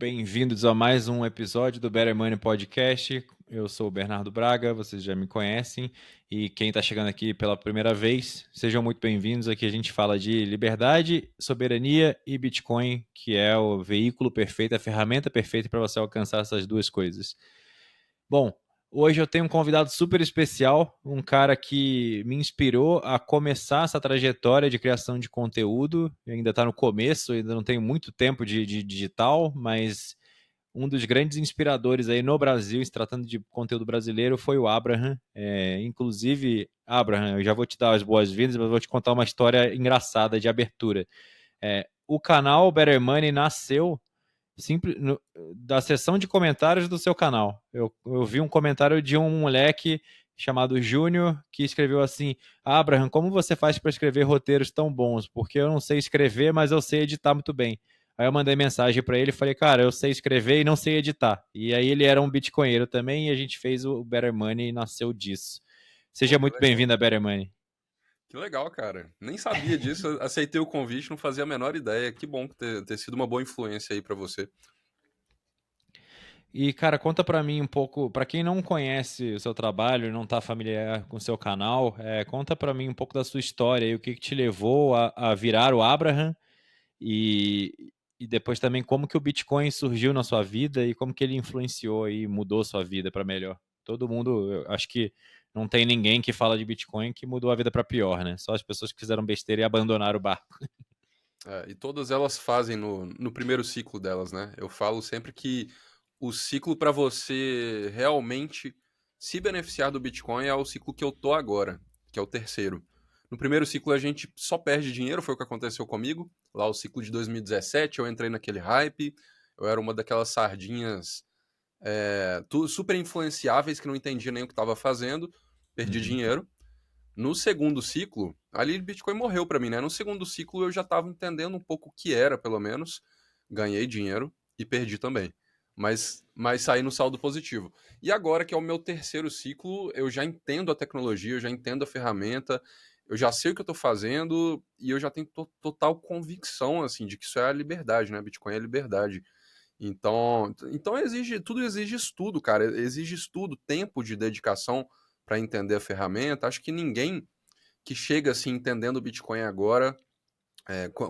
Bem-vindos a mais um episódio do Better Money Podcast. Eu sou o Bernardo Braga, vocês já me conhecem. E quem está chegando aqui pela primeira vez, sejam muito bem-vindos. Aqui a gente fala de liberdade, soberania e Bitcoin, que é o veículo perfeito, a ferramenta perfeita para você alcançar essas duas coisas. Bom, hoje eu tenho um convidado super especial, um cara que me inspirou a começar essa trajetória de criação de conteúdo. Ainda está no começo, ainda não tenho muito tempo de digital, mas um dos grandes inspiradores aí no Brasil, se tratando de conteúdo brasileiro, foi o Abraham. Inclusive, Abraham, eu já vou te dar as boas-vindas, mas vou te contar uma história engraçada de abertura. O canal Better Money nasceu da seção de comentários do seu canal. Eu vi um comentário de um moleque chamado Júnior que escreveu assim: Abraham, como você faz para escrever roteiros tão bons? Porque eu não sei escrever, mas eu sei editar muito bem. Aí eu mandei mensagem para ele e falei: cara, eu sei escrever e não sei editar. E aí ele era um bitcoinheiro também e a gente fez o Better Money e nasceu disso. Pô, Seja que muito legal. bem-vindo a Better Money. Que legal, cara. Nem sabia disso, aceitei o convite, não fazia a menor ideia. Que bom ter sido uma boa influência aí pra você. E, cara, conta pra mim um pouco, pra quem não conhece o seu trabalho e não tá familiar com o seu canal, conta pra mim um pouco da sua história e o que te levou a virar o Abraham e depois também como que o Bitcoin surgiu na sua vida e como que ele influenciou e mudou sua vida pra melhor. Todo mundo, eu acho que não tem ninguém que fala de Bitcoin que mudou a vida pra pior, né? Só as pessoas que fizeram besteira e abandonaram o barco. E todas elas fazem no primeiro ciclo delas, né? Eu falo sempre que o ciclo pra você realmente se beneficiar do Bitcoin é o ciclo que eu tô agora, que é o terceiro. No primeiro ciclo a gente só perde dinheiro, foi o que aconteceu comigo. Lá o ciclo de 2017, eu entrei naquele hype, eu era uma daquelas sardinhas super influenciáveis que não entendia nem o que estava fazendo, perdi Uhum. dinheiro. No segundo ciclo, ali Bitcoin morreu para mim, né? No segundo ciclo eu já estava entendendo um pouco o que era, pelo menos. Ganhei dinheiro e perdi também. Mas saí no saldo positivo. E agora que é o meu terceiro ciclo, eu já entendo a tecnologia, eu já entendo a ferramenta, eu já sei o que eu estou fazendo e eu já tenho total convicção assim de que isso é a liberdade, né? Bitcoin é a liberdade. Então tudo exige estudo, cara. Exige estudo, tempo de dedicação para entender a ferramenta. Acho que ninguém que chega assim entendendo o Bitcoin agora,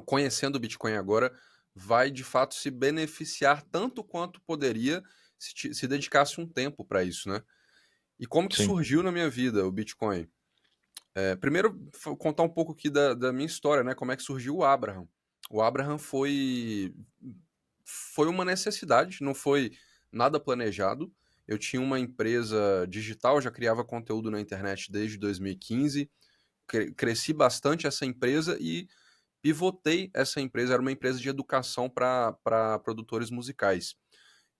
conhecendo o Bitcoin agora, vai de fato se beneficiar tanto quanto poderia se dedicasse um tempo para isso, né? E como que Sim. surgiu na minha vida o Bitcoin? Primeiro, contar um pouco aqui da minha história, né? Como é que surgiu o Abraham. O Abraham foi uma necessidade, não foi nada planejado. Eu tinha uma empresa digital, já criava conteúdo na internet desde 2015, cresci bastante essa empresa e pivotei essa empresa, era uma empresa de educação para produtores musicais.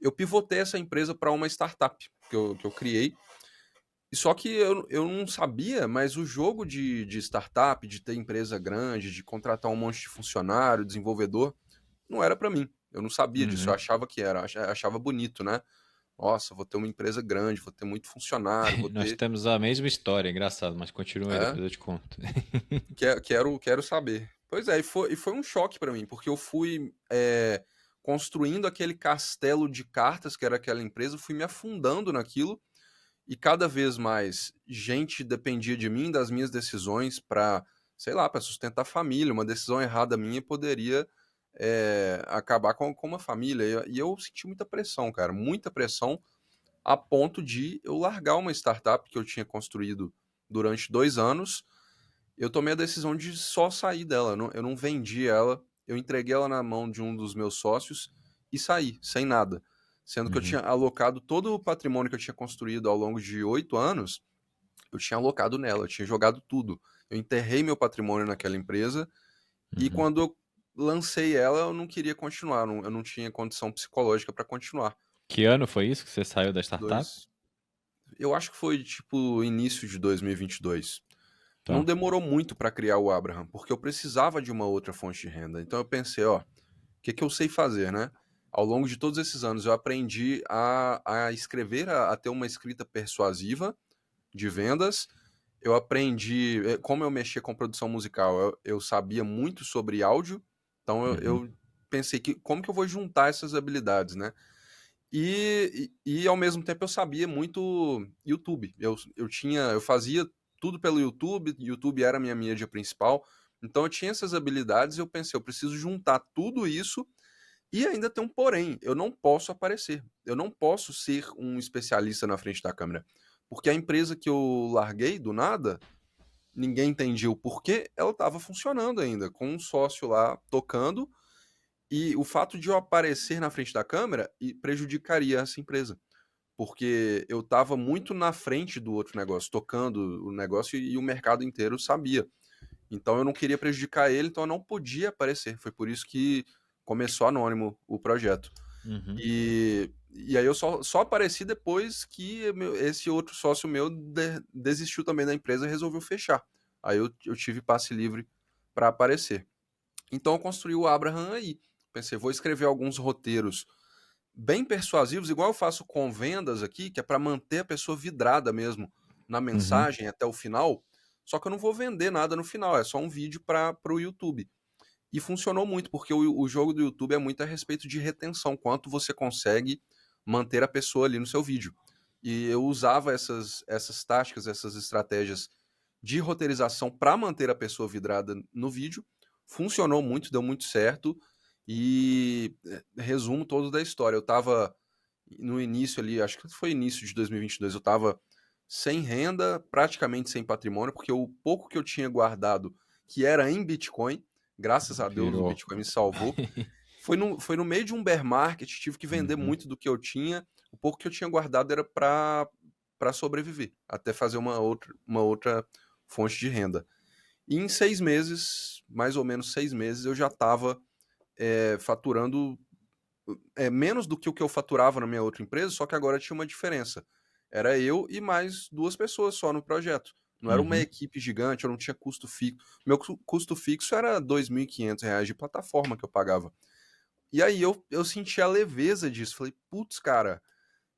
Eu pivotei essa empresa para uma startup que eu criei, e só que eu não sabia, mas o jogo de startup, de ter empresa grande, de contratar um monte de funcionário, desenvolvedor, não era para mim. Eu não sabia disso, eu Uhum. achava que era, achava bonito, né? Nossa, vou ter uma empresa grande, vou ter muito funcionário, vou Nós ter. temos a mesma história, engraçado, mas continua aí, É, depois eu te conto. quero saber. Pois é, e foi um choque para mim, porque eu fui construindo aquele castelo de cartas que era aquela empresa, fui me afundando naquilo, e cada vez mais gente dependia de mim, das minhas decisões para, sei lá, para sustentar a família. Uma decisão errada minha poderia acabar com uma família. E eu senti muita pressão, cara, muita pressão, a ponto de eu largar uma startup que eu tinha construído durante 2 anos. Eu tomei a decisão de só sair dela. Eu não vendi ela, eu entreguei ela na mão de um dos meus sócios e saí, sem nada. Sendo que eu Uhum. tinha alocado todo o patrimônio que eu tinha construído ao longo de 8 anos, eu tinha alocado nela, eu tinha jogado tudo. Eu enterrei meu patrimônio naquela empresa e Uhum. quando eu lancei ela, eu não queria continuar, eu não tinha condição psicológica para continuar. Que ano foi isso que você saiu da startup? Dois, eu acho que foi tipo início de 2022. Não Tá. demorou muito para criar o Abraham, porque eu precisava de uma outra fonte de renda. Então eu pensei, ó, o que eu sei fazer, né? Ao longo de todos esses anos, eu aprendi a escrever, a ter uma escrita persuasiva de vendas. Eu aprendi como eu mexia com produção musical. Eu sabia muito sobre áudio, então eu, Uhum. eu pensei que como que eu vou juntar essas habilidades, né? E ao mesmo tempo eu sabia muito YouTube. Eu fazia tudo pelo YouTube, YouTube era a minha mídia principal. Então eu tinha essas habilidades e eu pensei, eu preciso juntar tudo isso e ainda tem um porém, eu não posso aparecer. Eu não posso ser um especialista na frente da câmera. Porque a empresa que eu larguei do nada, ninguém entendia o porquê, ela estava funcionando ainda, com um sócio lá tocando, e o fato de eu aparecer na frente da câmera prejudicaria essa empresa. Porque eu estava muito na frente do outro negócio, tocando o negócio e o mercado inteiro sabia. Então eu não queria prejudicar ele, então eu não podia aparecer. Foi por isso que começou anônimo o projeto. Uhum. E aí eu só apareci depois que esse outro sócio meu desistiu também da empresa e resolveu fechar. Aí eu tive passe livre para aparecer. Então eu construí o Abraham aí. Pensei, vou escrever alguns roteiros bem persuasivos, igual eu faço com vendas aqui, que é para manter a pessoa vidrada mesmo na Uhum. mensagem até o final. Só que eu não vou vender nada no final, é só um vídeo para o YouTube. E funcionou muito, porque o jogo do YouTube é muito a respeito de retenção, quanto você consegue manter a pessoa ali no seu vídeo. E eu usava essas táticas, essas estratégias de roteirização para manter a pessoa vidrada no vídeo. Funcionou muito, deu muito certo. E resumo todo da história. Eu estava no início ali, acho que foi início de 2022, eu estava sem renda, praticamente sem patrimônio, porque o pouco que eu tinha guardado, que era em Bitcoin, graças a Deus o Virou. Bitcoin me salvou. Foi no meio de um bear market, tive que vender Uhum. muito do que eu tinha. O pouco que eu tinha guardado era para sobreviver, até fazer uma outra fonte de renda. E em 6 meses, mais ou menos 6 meses, eu já estava faturando menos do que o que eu faturava na minha outra empresa, só que agora tinha uma diferença. Era eu e mais 2 pessoas só no projeto. Não era uma Uhum. equipe gigante, eu não tinha custo fixo. Meu custo fixo era R$ 2.500 de plataforma que eu pagava. E aí eu senti a leveza disso. Falei, putz, cara,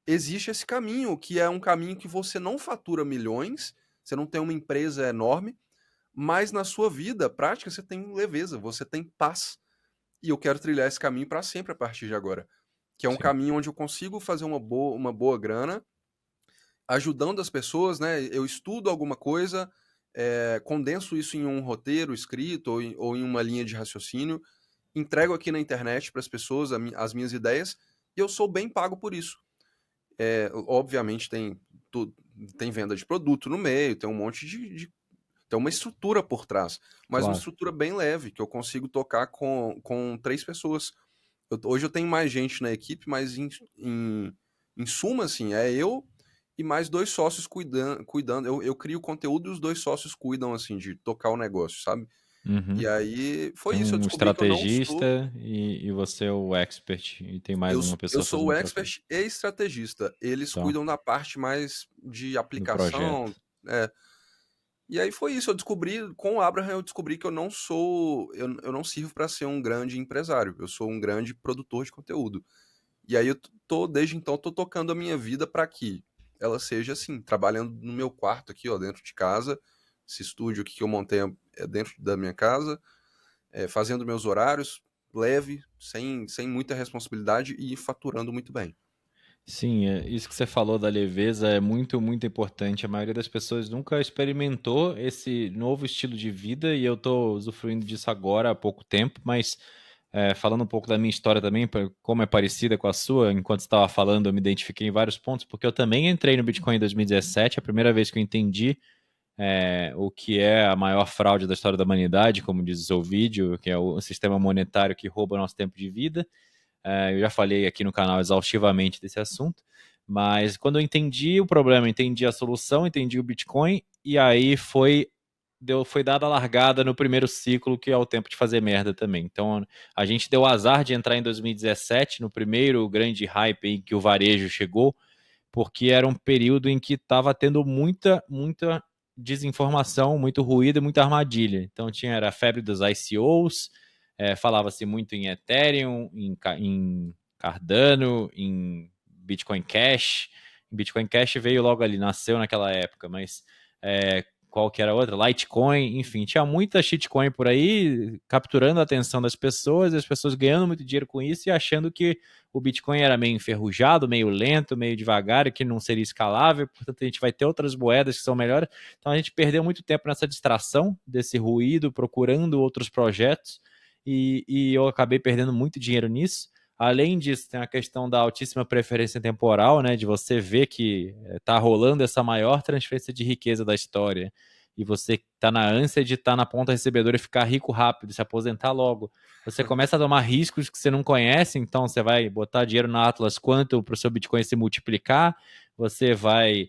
existe esse caminho, que é um caminho que você não fatura milhões, você não tem uma empresa enorme, mas na sua vida prática você tem leveza, você tem paz. E eu quero trilhar esse caminho para sempre a partir de agora. Que é um Sim. caminho onde eu consigo fazer uma boa grana, ajudando as pessoas, né? Eu estudo alguma coisa, condenso isso em um roteiro escrito ou em uma linha de raciocínio, entrego aqui na internet para as pessoas as minhas ideias e eu sou bem pago por isso. Obviamente tem venda de produto no meio, tem um monte tem uma estrutura por trás, mas uma Claro. estrutura bem leve, que eu consigo tocar com 3 pessoas. Hoje eu tenho mais gente na equipe, mas em suma, assim, é eu e mais 2 sócios cuidando. Eu crio conteúdo e os 2 sócios cuidam, assim, de tocar o negócio, sabe? Uhum. E aí foi Tem isso, eu um descobri que eu não sou. estrategista e você é o expert e tem mais Eu, uma eu pessoa sou fazendo o outra coisa. expert e estrategista. Eles Tá. cuidam da parte mais de Do aplicação. projeto. é, E aí foi isso, eu descobri, com o Abraham eu descobri que eu não sirvo para ser um grande empresário, eu sou um grande produtor de conteúdo. E aí desde então, tô tocando a minha vida para que ela seja assim, trabalhando no meu quarto aqui, ó, dentro de casa, esse estúdio aqui que eu montei é dentro da minha casa, fazendo meus horários, leve, sem muita responsabilidade e faturando muito bem. Sim, isso que você falou da leveza é muito, muito importante. A maioria das pessoas nunca experimentou esse novo estilo de vida e eu estou usufruindo disso agora há pouco tempo, mas falando um pouco da minha história também, como é parecida com a sua, enquanto você estava falando, eu me identifiquei em vários pontos, porque eu também entrei no Bitcoin em 2017, a primeira vez que eu entendi o que é a maior fraude da história da humanidade, como diz o seu vídeo, que é o sistema monetário que rouba nosso tempo de vida. Eu já falei aqui no canal exaustivamente desse assunto, mas quando eu entendi o problema, entendi a solução, entendi o Bitcoin, e aí foi dada a largada no primeiro ciclo, que é o tempo de fazer merda também. Então, a gente deu azar de entrar em 2017, no primeiro grande hype em que o varejo chegou, porque era um período em que estava tendo muita, muita desinformação, muito ruído e muita armadilha. Então era a febre dos ICOs, falava-se muito em Ethereum, em Cardano, em Bitcoin Cash. Bitcoin Cash veio logo ali, nasceu naquela época, mas qual que era a outra? Litecoin, enfim, tinha muita shitcoin por aí, capturando a atenção das pessoas, e as pessoas ganhando muito dinheiro com isso e achando que o Bitcoin era meio enferrujado, meio lento, meio devagar e que não seria escalável, portanto a gente vai ter outras moedas que são melhores. Então a gente perdeu muito tempo nessa distração desse ruído, procurando outros projetos, e eu acabei perdendo muito dinheiro nisso. Além disso, tem a questão da altíssima preferência temporal, né? De você ver que está rolando essa maior transferência de riqueza da história. E você está na ânsia de estar na ponta recebedora e ficar rico rápido, se aposentar logo. Você começa a tomar riscos que você não conhece, então você vai botar dinheiro na Atlas Quantum para o seu Bitcoin se multiplicar, você vai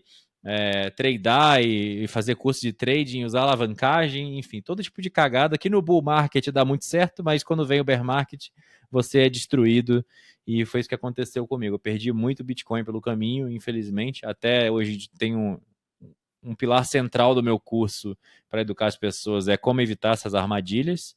tradar e fazer curso de trading, usar alavancagem, enfim, todo tipo de cagada que no bull market dá muito certo, mas quando vem o bear market você é destruído, e foi isso que aconteceu comigo. Eu perdi muito Bitcoin pelo caminho, infelizmente. Até hoje tem um pilar central do meu curso para educar as pessoas é como evitar essas armadilhas.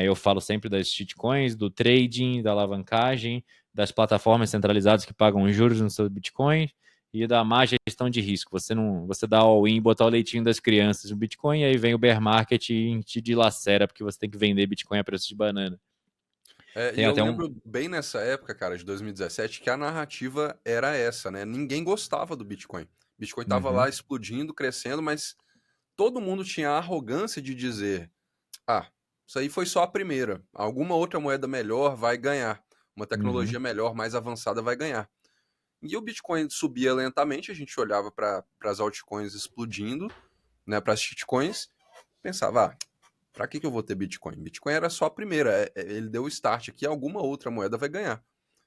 Eu falo sempre das shitcoins, do trading, da alavancagem, das plataformas centralizadas que pagam juros no seu Bitcoin e da má gestão de risco. Você dá all-in, botar o leitinho das crianças no Bitcoin, e aí vem o bear market e te dilacera porque você tem que vender Bitcoin a preço de banana. E Tem eu até um. lembro bem nessa época, cara, de 2017, que a narrativa era essa, né? Ninguém gostava do Bitcoin. Bitcoin tava lá Uhum, explodindo, crescendo, mas todo mundo tinha a arrogância de dizer: ah, isso aí foi só a primeira. Alguma outra moeda melhor vai ganhar. Uma uhum. tecnologia melhor, mais avançada vai ganhar. E o Bitcoin subia lentamente, a gente olhava para as altcoins explodindo, né, para as shitcoins, pensava, para que eu vou ter Bitcoin? Bitcoin era só a primeira, ele deu o start aqui, alguma outra moeda vai ganhar.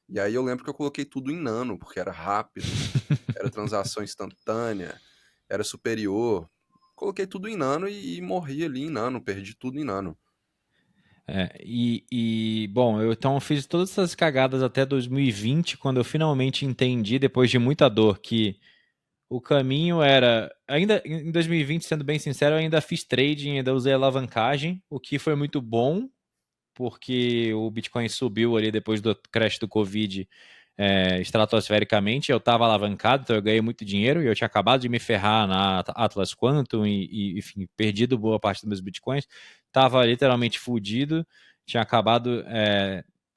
E aí eu lembro que eu coloquei tudo em nano, porque era rápido, era transação instantânea, era superior. Coloquei tudo em nano e morri ali em nano, perdi tudo em nano. Bom, eu então fiz todas essas cagadas até 2020, quando eu finalmente entendi, depois de muita dor, que o caminho era. Ainda em 2020, sendo bem sincero, eu ainda fiz trading, ainda usei alavancagem, o que foi muito bom, porque o Bitcoin subiu ali depois do crash do Covid estratosfericamente. Eu estava alavancado, então eu ganhei muito dinheiro e eu tinha acabado de me ferrar na Atlas Quantum enfim, perdido boa parte dos meus Bitcoins. Estava literalmente fudido, tinha acabado.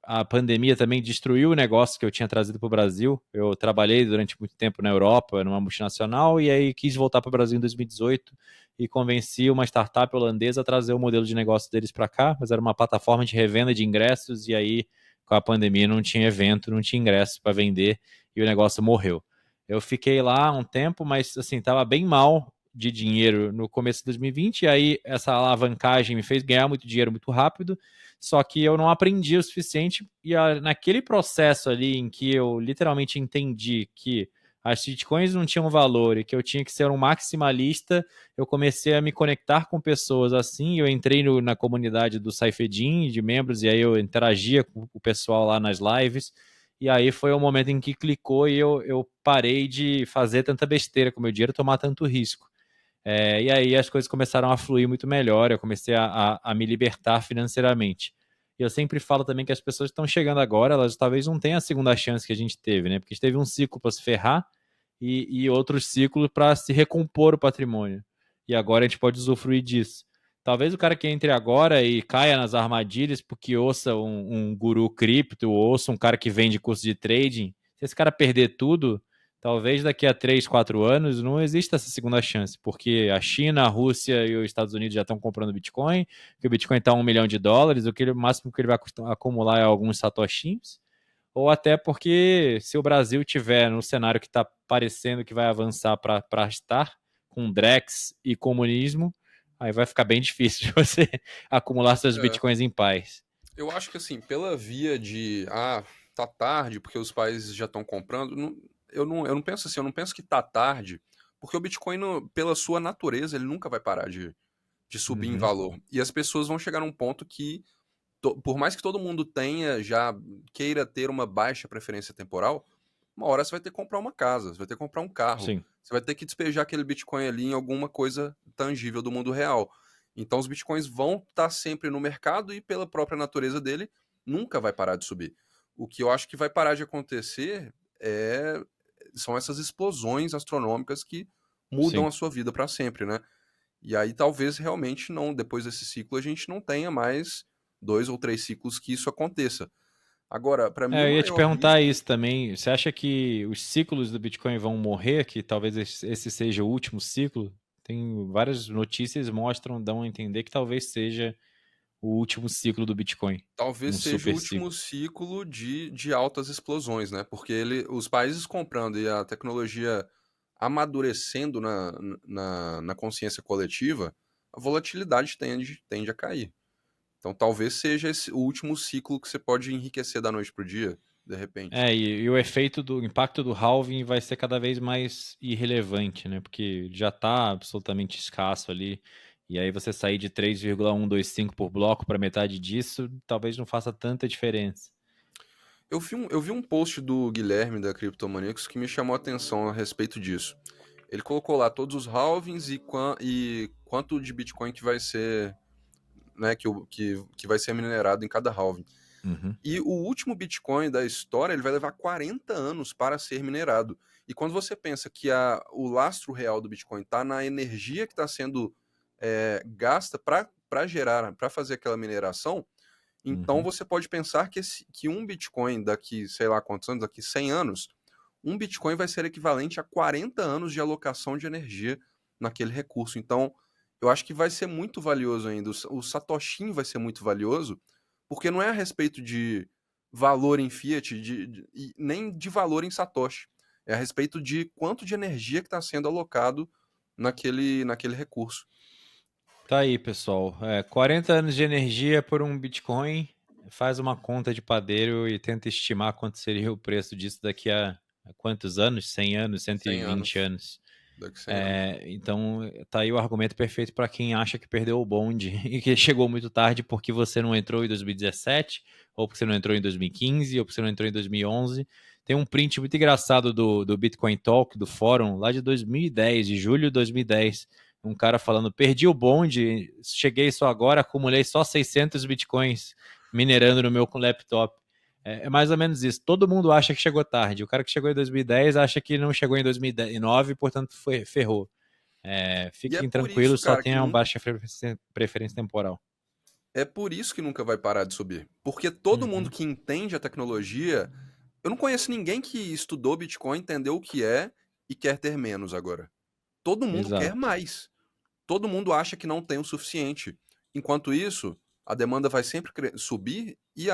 A pandemia também destruiu o negócio que eu tinha trazido para o Brasil. Eu trabalhei durante muito tempo na Europa, numa multinacional, e aí quis voltar para o Brasil em 2018 e convenci uma startup holandesa a trazer o modelo de negócio deles para cá, mas era uma plataforma de revenda de ingressos, e aí com a pandemia não tinha evento, não tinha ingresso para vender, e o negócio morreu. Eu fiquei lá um tempo, mas assim, estava bem mal de dinheiro no começo de 2020, e aí essa alavancagem me fez ganhar muito dinheiro muito rápido, só que eu não aprendi o suficiente, e naquele processo ali em que eu literalmente entendi que as shitcoins não tinham valor e que eu tinha que ser um maximalista, eu comecei a me conectar com pessoas assim. Eu entrei na comunidade do Saifedin, de membros, e aí eu interagia com o pessoal lá nas lives. E aí foi o momento em que clicou e eu parei de fazer tanta besteira com o meu dinheiro, tomar tanto risco. E aí as coisas começaram a fluir muito melhor, eu comecei a me libertar financeiramente. E eu sempre falo também que as pessoas que estão chegando agora, elas talvez não tenham a segunda chance que a gente teve, né? Porque a gente teve um ciclo para se ferrar e outro ciclo para se recompor o patrimônio. E agora a gente pode usufruir disso. Talvez o cara que entre agora e caia nas armadilhas porque ouça um guru cripto, ou ouça um cara que vende curso de trading, se esse cara perder tudo, talvez daqui a 3, 4 anos não exista essa segunda chance, porque a China, a Rússia e os Estados Unidos já estão comprando Bitcoin, que o Bitcoin está a US$ 1 milhão, o máximo que ele vai acumular é alguns satoshis, ou até porque se o Brasil tiver no cenário que está parecendo que vai avançar para estar com Drex e comunismo, aí vai ficar bem difícil de você acumular seus É, bitcoins em paz. eu acho que assim, pela via de, tá tarde, porque os países já estão comprando, eu não penso assim, eu não penso que tá tarde, porque o Bitcoin, pela sua natureza, ele nunca vai parar de subir em Uhum, valor. E as pessoas vão chegar num ponto que, por mais que todo mundo queira ter uma baixa preferência temporal, uma hora você vai ter que comprar uma casa, você vai ter que comprar um carro, sim. você vai ter que despejar aquele Bitcoin ali em alguma coisa tangível do mundo real. Então os Bitcoins vão estar sempre no mercado e pela própria natureza dele, nunca vai parar de subir. O que eu acho que vai parar de acontecer são essas explosões astronômicas que mudam Sim. a sua vida para sempre, né? E aí talvez realmente não, depois desse ciclo, a gente não tenha mais 2 ou 3 ciclos que isso aconteça. Agora, para mim, o Eu ia te maior perguntar risco, isso também. Você acha que os ciclos do Bitcoin vão morrer? Que talvez esse seja o último ciclo? Tem várias notícias que mostram, dão a entender que talvez seja o último ciclo do Bitcoin, talvez um seja o super último ciclo. ciclo de altas explosões, né? Porque os países comprando e a tecnologia amadurecendo na consciência coletiva, a volatilidade tende a cair. Então talvez seja esse o último ciclo que você pode enriquecer da noite pro dia, de repente. E o efeito do impacto do halving vai ser cada vez mais irrelevante, né? Porque já está absolutamente escasso ali. E aí você sair de 3,125 por bloco para metade disso, talvez não faça tanta diferença. Eu vi um post do Guilherme da Criptomaníacos que me chamou a atenção a respeito disso. Ele colocou lá todos os halvings e quanto de Bitcoin que vai ser, né, que vai ser minerado em cada halving. Uhum. E o último Bitcoin da história, ele vai levar 40 anos para ser minerado. E quando você pensa que o lastro real do Bitcoin está na energia que está sendo gasta para fazer aquela mineração, então Uhum. você pode pensar que um Bitcoin daqui, sei lá quantos anos, daqui 100 anos, um Bitcoin vai ser equivalente a 40 anos de alocação de energia naquele recurso. Então, eu acho que vai ser muito valioso ainda. O Satoshinho vai ser muito valioso, porque não é a respeito de valor em fiat, e nem de valor em Satoshi. É a respeito de quanto de energia que está sendo alocado naquele recurso. Tá aí, pessoal. 40 anos de energia por um Bitcoin. Faz uma conta de padeiro e tenta estimar quanto seria o preço disso daqui a quantos anos? 100 anos, 100 120 anos. anos. Daqui 100 anos. Então, tá aí o argumento perfeito para quem acha que perdeu o bonde e que chegou muito tarde porque você não entrou em 2017, ou porque você não entrou em 2015, ou porque você não entrou em 2011. Tem um print muito engraçado do Bitcoin Talk, do fórum, lá de 2010, de julho de 2010. Um cara falando: perdi o bonde, cheguei só agora, acumulei só 600 Bitcoins minerando no meu laptop. É mais ou menos isso. Todo mundo acha que chegou tarde. O cara que chegou em 2010 acha que não chegou em 2009, portanto ferrou. E é Fiquem por isso, tranquilos, só cara, que tenha uma nunca baixa preferência temporal. É por isso que nunca vai parar de subir. Porque todo mundo Uhum, que entende a tecnologia. Eu não conheço ninguém que estudou Bitcoin, entendeu o que é e quer ter menos agora. Todo mundo quer exato. mais. Todo mundo acha que não tem o suficiente. Enquanto isso, a demanda vai sempre subir e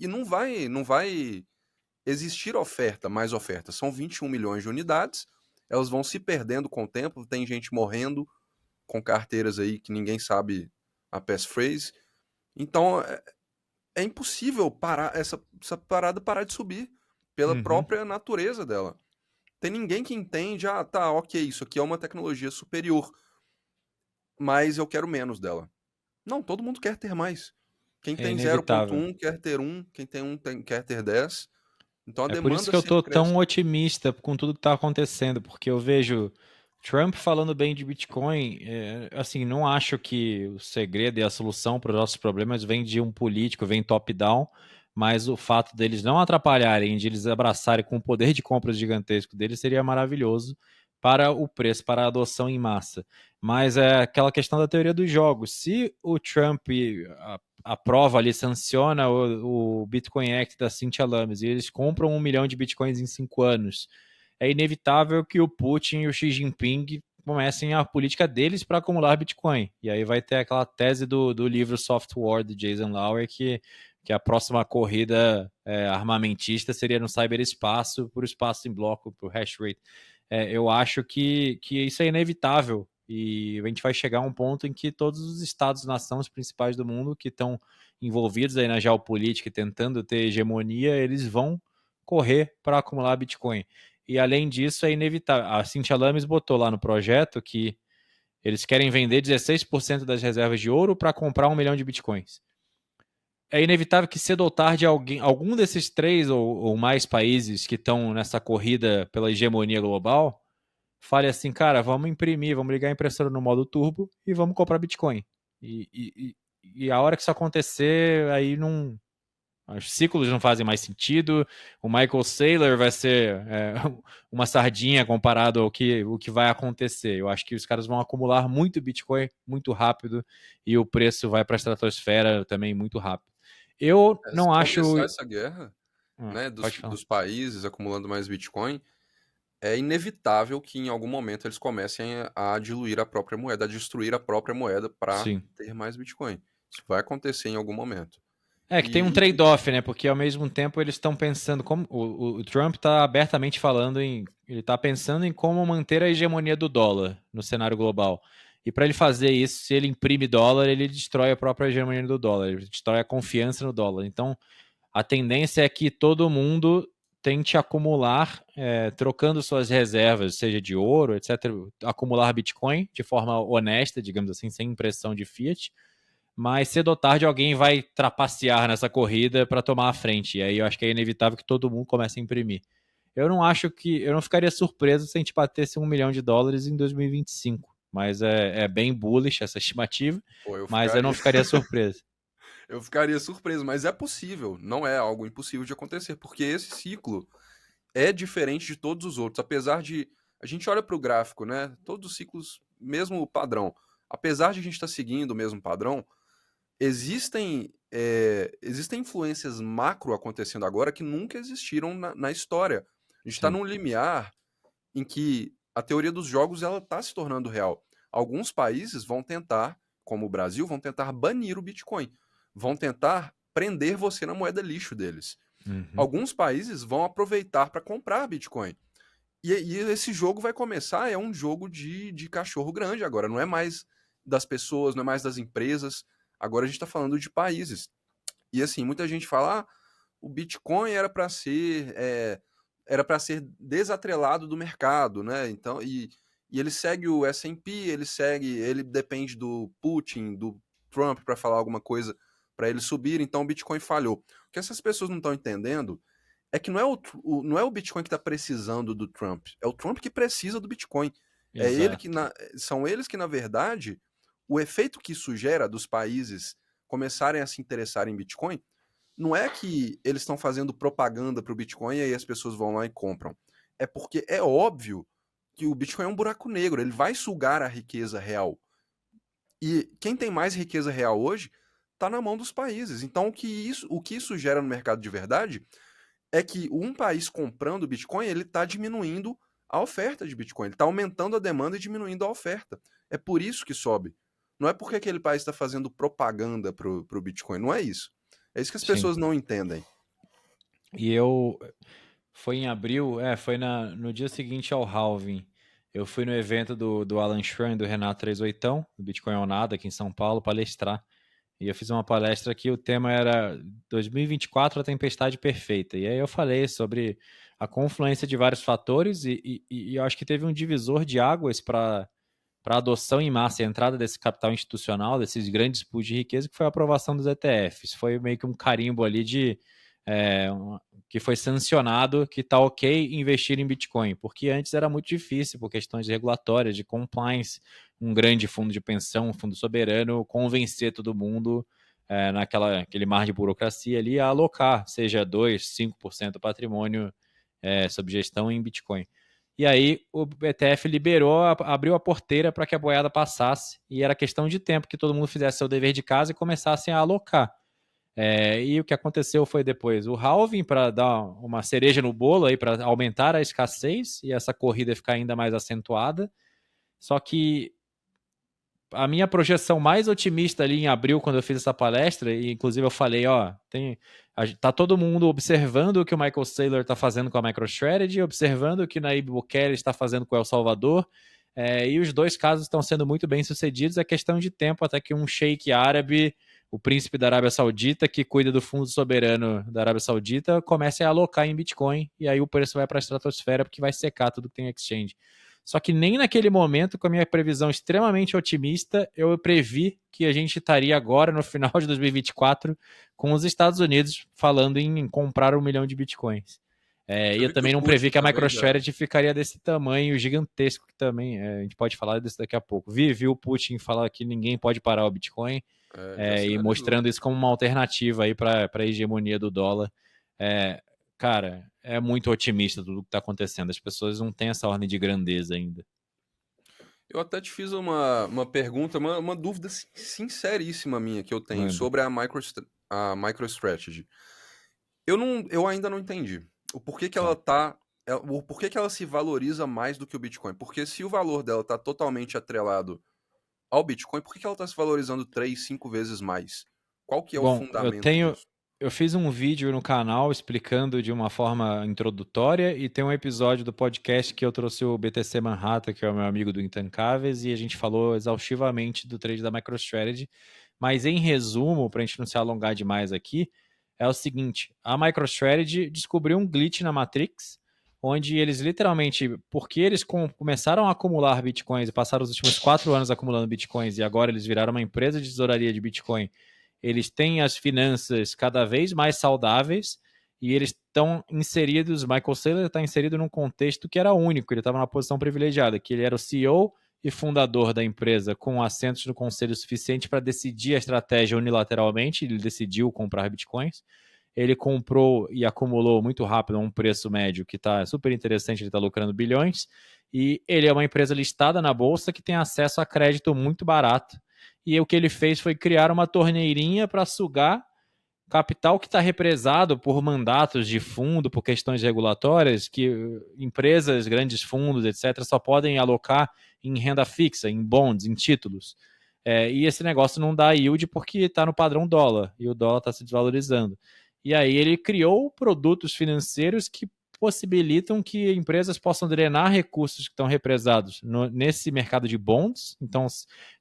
não vai existir oferta, mais oferta. São 21 milhões de unidades, elas vão se perdendo com o tempo, tem gente morrendo com carteiras aí que ninguém sabe a passphrase. Então, é impossível parar essa parada parar de subir pela Uhum. própria natureza dela. Tem ninguém que entende, tá, ok, isso aqui é uma tecnologia superior, mas eu quero menos dela. Não, todo mundo quer ter mais. Quem É tem zero ponto inevitável. um quer ter um, quem tem um quer ter 10. Então a É por isso demanda que eu sempre tô cresce. tão otimista com tudo que tá acontecendo, porque eu vejo Trump falando bem de Bitcoin. Assim, não acho que o segredo e a solução para os nossos problemas vem de um político, vem top-down, mas o fato deles não atrapalharem, de eles abraçarem com o poder de compras gigantesco deles seria maravilhoso para o preço, para a adoção em massa. Mas é aquela questão da teoria dos jogos. Se o Trump aprova ali, sanciona o Bitcoin Act da Cynthia Lummis e eles compram 1 milhão de Bitcoins em 5 anos, é inevitável que o Putin e o Xi Jinping comecem a política deles para acumular Bitcoin. E aí vai ter aquela tese do livro Soft War de Jason Lower que a próxima corrida armamentista seria no cyberespaço, por espaço em bloco, por hash rate. Eu acho que isso é inevitável e a gente vai chegar a um ponto em que todos os estados-nações principais do mundo que estão envolvidos aí na geopolítica e tentando ter hegemonia, eles vão correr para acumular Bitcoin. E além disso, é inevitável. A Cynthia Lummis botou lá no projeto que eles querem vender 16% das reservas de ouro para comprar 1 milhão de Bitcoins. É inevitável que cedo ou tarde algum desses três ou mais países que estão nessa corrida pela hegemonia global fale assim, cara, vamos imprimir, vamos ligar a impressora no modo turbo e vamos comprar Bitcoin. E a hora que isso acontecer, aí não. Os ciclos não fazem mais sentido. O Michael Saylor vai ser uma sardinha comparado ao que vai acontecer. Eu acho que os caras vão acumular muito Bitcoin muito rápido e o preço vai para a estratosfera também muito rápido. Eu Se não acho. começar essa guerra, né, Pode falar. dos países acumulando mais Bitcoin, é inevitável que em algum momento eles comecem a diluir a própria moeda, a destruir a própria moeda para Sim. ter mais Bitcoin. Isso vai acontecer em algum momento. É que tem um E, trade-off, né? Porque ao mesmo tempo eles estão pensando como o Trump está abertamente falando ele está pensando em como manter a hegemonia do dólar no cenário global. E para ele fazer isso, se ele imprime dólar, ele destrói a própria hegemonia do dólar, ele destrói a confiança no dólar. Então, a tendência é que todo mundo tente acumular, trocando suas reservas, seja de ouro, etc., acumular Bitcoin de forma honesta, digamos assim, sem impressão de fiat, mas cedo ou tarde alguém vai trapacear nessa corrida para tomar a frente. E aí eu acho que é inevitável que todo mundo comece a imprimir. Eu não ficaria surpreso se a gente batesse US$ 1 milhão em 2025. Mas é bem bullish essa estimativa, pô, eu mas eu não ficaria, ficaria surpreso. eu ficaria surpreso, mas é possível, não é algo impossível de acontecer, porque esse ciclo é diferente de todos os outros, apesar de a gente olha para o gráfico, né? Todos os ciclos, mesmo padrão. Apesar de a gente estar seguindo o mesmo padrão, existem influências macro acontecendo agora que nunca existiram na história. A gente está Sim. num limiar em que a teoria dos jogos ela está se tornando real. Alguns países vão tentar, como o Brasil, vão tentar banir o Bitcoin, vão tentar prender você na moeda lixo deles. Uhum. Alguns países vão aproveitar para comprar Bitcoin. E esse jogo vai começar, é um jogo de cachorro grande agora, não é mais das pessoas, não é mais das empresas, agora a gente está falando de países. E assim, muita gente fala, o Bitcoin era para ser desatrelado do mercado, né? Então, e ele segue o S&P, ele depende do Putin, do Trump para falar alguma coisa para ele subir, então o Bitcoin falhou. O que essas pessoas não estão entendendo é que não é o Bitcoin que está precisando do Trump, é o Trump que precisa do Bitcoin. É ele que Exato. são eles que, na verdade, o efeito que isso gera dos países começarem a se interessar em Bitcoin não é que eles estão fazendo propaganda para o Bitcoin e aí as pessoas vão lá e compram. É porque é óbvio que o Bitcoin é um buraco negro, ele vai sugar a riqueza real. E quem tem mais riqueza real hoje está na mão dos países. Então o que isso gera no mercado de verdade é que um país comprando Bitcoin, ele está diminuindo a oferta de Bitcoin, ele está aumentando a demanda e diminuindo a oferta. É por isso que sobe. Não é porque aquele país está fazendo propaganda pro Bitcoin, não é isso. É isso que as Sim. pessoas não entendem. E foi em abril, foi no dia seguinte ao halving. Eu fui no evento do Alan Schrein e do Renato 38, do Bitcoin ou Nada, aqui em São Paulo, palestrar. E eu fiz uma palestra que o tema era 2024, a tempestade perfeita. E aí eu falei sobre a confluência de vários fatores e eu acho que teve um divisor de águas para a adoção em massa e a entrada desse capital institucional, desses grandes pools de riqueza, que foi a aprovação dos ETFs. Foi meio que um carimbo ali que foi sancionado que está ok investir em Bitcoin, porque antes era muito difícil por questões regulatórias, de compliance, um grande fundo de pensão, um fundo soberano, convencer todo mundo aquele mar de burocracia ali a alocar, seja 2, 5% do patrimônio sob gestão em Bitcoin. E aí o ETF abriu a porteira para que a boiada passasse, e era questão de tempo que todo mundo fizesse seu dever de casa e começassem a alocar. E o que aconteceu foi depois o halving para dar uma cereja no bolo aí para aumentar a escassez e essa corrida ficar ainda mais acentuada. Só que a minha projeção mais otimista ali em abril, quando eu fiz essa palestra, e inclusive eu falei, tá todo mundo observando o que o Michael Saylor está fazendo com a MicroStrategy, observando o que Nayib Bukele está fazendo com o El Salvador, e os dois casos estão sendo muito bem sucedidos. É questão de tempo até que um sheik árabe, o príncipe da Arábia Saudita, que cuida do fundo soberano da Arábia Saudita, comece a alocar em Bitcoin, e aí o preço vai para a estratosfera, porque vai secar tudo que tem exchange. Só que nem naquele momento, com a minha previsão extremamente otimista, eu previ que a gente estaria agora, no final de 2024, com os Estados Unidos falando em comprar 1 milhão de bitcoins. E Eu eu vi que também o não previ Putin que a também já. MicroStrategy ficaria desse tamanho gigantesco que também. A gente pode falar disso daqui a pouco. Vi o Putin falar que ninguém pode parar o Bitcoin, Já e sinalizou. mostrando isso como uma alternativa aí para a hegemonia do dólar. É, cara, é muito otimista tudo que está acontecendo. As pessoas não têm essa ordem de grandeza ainda. Eu até te fiz uma pergunta, uma dúvida sinceríssima minha que eu tenho Manda. sobre a MicroStrategy. Eu ainda não entendi o porquê que ela Tá. tá, o porquê que ela se valoriza mais do que o Bitcoin. Porque se o valor dela tá totalmente atrelado ao Bitcoin, por que ela tá se valorizando 3, 5 vezes mais? Qual que é o Bom, fundamento disso? eu fiz um vídeo no canal explicando de uma forma introdutória e tem um episódio do podcast que eu trouxe o BTC Manhattan, que é o meu amigo do Intancáveis, e a gente falou exaustivamente do trade da MicroStrategy. Mas em resumo, para a gente não se alongar demais aqui, é o seguinte: a MicroStrategy descobriu um glitch na Matrix, onde eles literalmente, porque eles começaram a acumular bitcoins e passaram os últimos 4 anos acumulando bitcoins e agora eles viraram uma empresa de tesouraria de bitcoin, eles têm as finanças cada vez mais saudáveis e eles estão inseridos. Michael Saylor está inserido num contexto que era único, ele estava numa posição privilegiada, que ele era o CEO e fundador da empresa, com assentos no conselho suficiente para decidir a estratégia unilateralmente. Ele decidiu comprar bitcoins. Ele comprou e acumulou muito rápido a um preço médio que está super interessante, ele está lucrando bilhões. E ele é uma empresa listada na bolsa que tem acesso a crédito muito barato. E o que ele fez foi criar uma torneirinha para sugar capital que está represado por mandatos de fundo, por questões regulatórias, que empresas, grandes fundos, etc., só podem alocar em renda fixa, em bonds, em títulos. E esse negócio não dá yield porque está no padrão dólar, e o dólar está se desvalorizando. E aí ele criou produtos financeiros que possibilitam que empresas possam drenar recursos que estão represados nesse mercado de bonds. Então,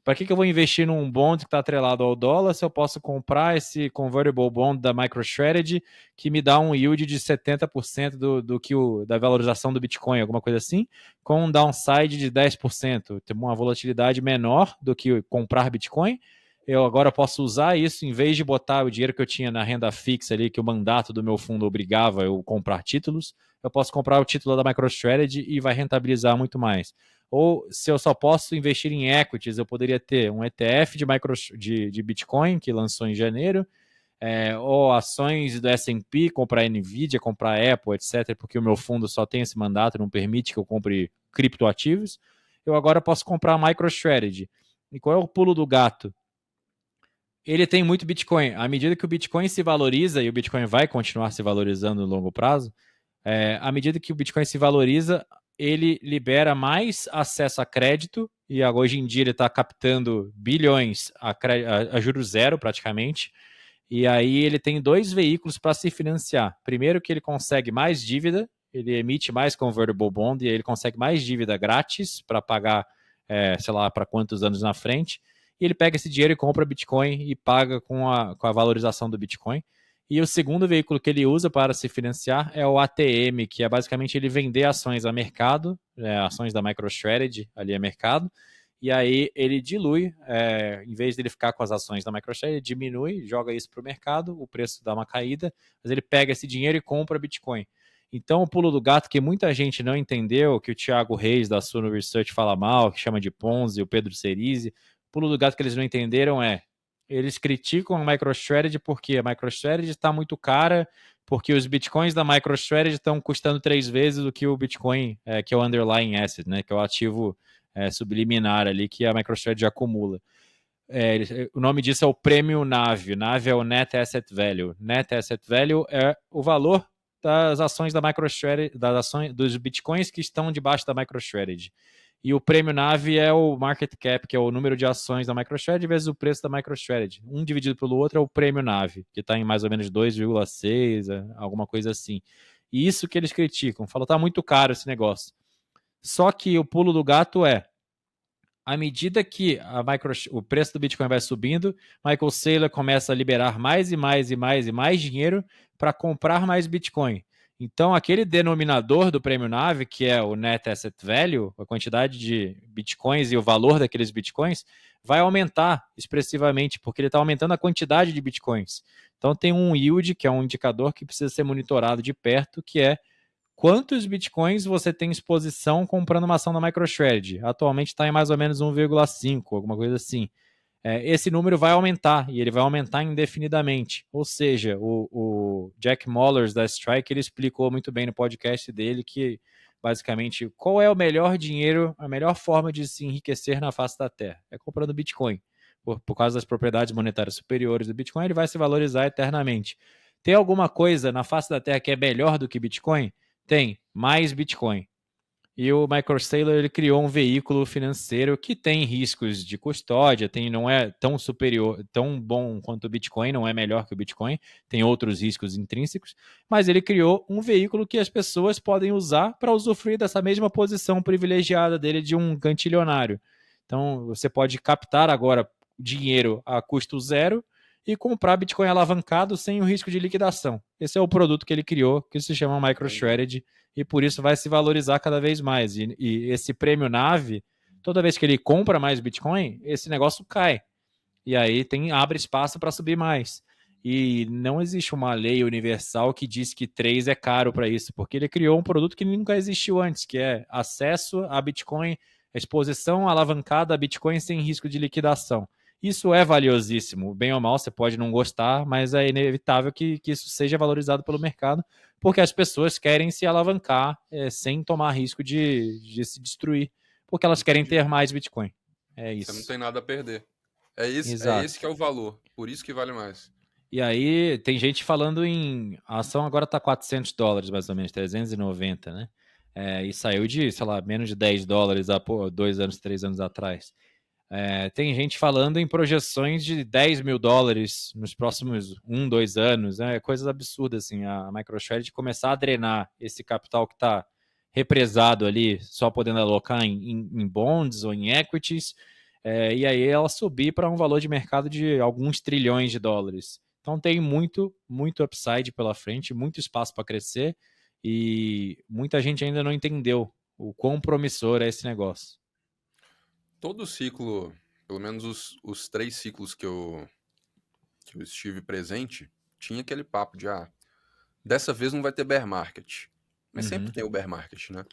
para que eu vou investir num bond que está atrelado ao dólar se eu posso comprar esse convertible bond da MicroStrategy que me dá um yield de 70% da valorização do Bitcoin, alguma coisa assim, com um downside de 10%, tem uma volatilidade menor do que comprar Bitcoin. Eu agora posso usar isso, em vez de botar o dinheiro que eu tinha na renda fixa ali, que o mandato do meu fundo obrigava eu comprar títulos, eu posso comprar o título da MicroStrategy e vai rentabilizar muito mais. Ou se eu só posso investir em equities, eu poderia ter um ETF de Bitcoin que lançou em janeiro, ou ações do S&P, comprar Nvidia, comprar Apple, etc., porque o meu fundo só tem esse mandato, não permite que eu compre criptoativos. Eu agora posso comprar a MicroStrategy. E qual é o pulo do gato? Ele tem muito Bitcoin. À medida que o Bitcoin se valoriza, e o Bitcoin vai continuar se valorizando no longo prazo, à medida que o Bitcoin se valoriza, ele libera mais acesso a crédito, e hoje em dia ele está captando bilhões a juros zero praticamente, e aí ele tem dois veículos para se financiar. Primeiro que ele consegue mais dívida, ele emite mais convertible bond, e aí ele consegue mais dívida grátis para pagar, sei lá, para quantos anos na frente, e ele pega esse dinheiro e compra Bitcoin e paga com a valorização do Bitcoin. E o segundo veículo que ele usa para se financiar é o ATM, que é basicamente ele vender ações a mercado, ações da MicroStrategy ali a mercado, e aí ele dilui, em vez dele ficar com as ações da MicroStrategy, ele diminui, joga isso para o mercado, o preço dá uma caída, mas ele pega esse dinheiro e compra Bitcoin. Então, o pulo do gato que muita gente não entendeu, que o Thiago Reis da Suno Research fala mal, que chama de Ponzi, o Pedro Cerise, o pulo do gato que eles não entenderam eles criticam a MicroStrategy porque a MicroStrategy está muito cara, porque os bitcoins da MicroStrategy estão custando 3 vezes o que o Bitcoin, que é o underlying asset, né, que é o ativo subliminar ali que a MicroStrategy acumula. O nome disso é o prêmio NAV. NAV é o Net Asset Value. Net Asset Value é o valor das ações da MicroStrategy, das ações dos bitcoins que estão debaixo da MicroStrategy. E o prêmio NAV é o market cap, que é o número de ações da MicroStrategy vezes o preço da MicroStrategy. Um dividido pelo outro é o prêmio NAV, que está em mais ou menos 2,6, alguma coisa assim. E isso que eles criticam. Falam, tá muito caro esse negócio. Só que o pulo do gato à medida que o preço do Bitcoin vai subindo, Michael Saylor começa a liberar mais e mais e mais e mais dinheiro para comprar mais Bitcoin. Então, aquele denominador do prêmio NAV, que é o Net Asset Value, a quantidade de Bitcoins e o valor daqueles Bitcoins, vai aumentar expressivamente, porque ele está aumentando a quantidade de Bitcoins. Então, tem um yield, que é um indicador que precisa ser monitorado de perto, que é quantos bitcoins você tem exposição comprando uma ação da MicroStrategy. Atualmente está em mais ou menos 1,5, alguma coisa assim. Esse número vai aumentar, e ele vai aumentar indefinidamente. Ou seja, o Jack Mallers da Strike, ele explicou muito bem no podcast dele que, basicamente, qual é o melhor dinheiro, a melhor forma de se enriquecer na face da Terra? É comprando Bitcoin. Por causa das propriedades monetárias superiores do Bitcoin, ele vai se valorizar eternamente. Tem alguma coisa na face da Terra que é melhor do que Bitcoin? Tem, mais Bitcoin. E o MicroStrategy ele criou um veículo financeiro que tem riscos de custódia, não é tão superior, tão bom quanto o Bitcoin, não é melhor que o Bitcoin, tem outros riscos intrínsecos, mas ele criou um veículo que as pessoas podem usar para usufruir dessa mesma posição privilegiada dele de um cantilionário. Então, você pode captar agora dinheiro a custo zero e comprar Bitcoin alavancado sem o risco de liquidação. Esse é o produto que ele criou, que se chama MicroStrategy, e por isso vai se valorizar cada vez mais. E esse prêmio NAV, toda vez que ele compra mais Bitcoin, esse negócio cai. E aí abre espaço para subir mais. E não existe uma lei universal que diz que 3 é caro para isso, porque ele criou um produto que nunca existiu antes, que é acesso a Bitcoin, exposição alavancada a Bitcoin sem risco de liquidação. Isso é valiosíssimo. Bem ou mal, você pode não gostar, mas é inevitável que isso seja valorizado pelo mercado, porque as pessoas querem se alavancar sem tomar risco de se destruir, porque elas querem Entendi. ter mais Bitcoin. É Você não isso. tem nada a perder. É esse Exato. que é o valor. Por isso que vale mais. E aí, tem gente falando em. A ação agora está US$ 400, mais ou menos, 390, né? E saiu de, sei lá, menos de US$ 10 há 2 anos, 3 anos atrás. Tem gente falando em projeções de US$ 10.000 nos próximos 2 anos, né? Coisas absurdas, assim. A MicroStrategy começar a drenar esse capital que está represado ali, só podendo alocar em bonds ou em equities, e aí ela subir para um valor de mercado de alguns trilhões de dólares. Então tem muito, muito upside pela frente, muito espaço para crescer, e muita gente ainda não entendeu o quão promissor é esse negócio. Todo ciclo, pelo menos os 3 ciclos que eu estive presente, tinha aquele papo de, dessa vez não vai ter bear market. Mas sempre Uhum. tem o bear market, né?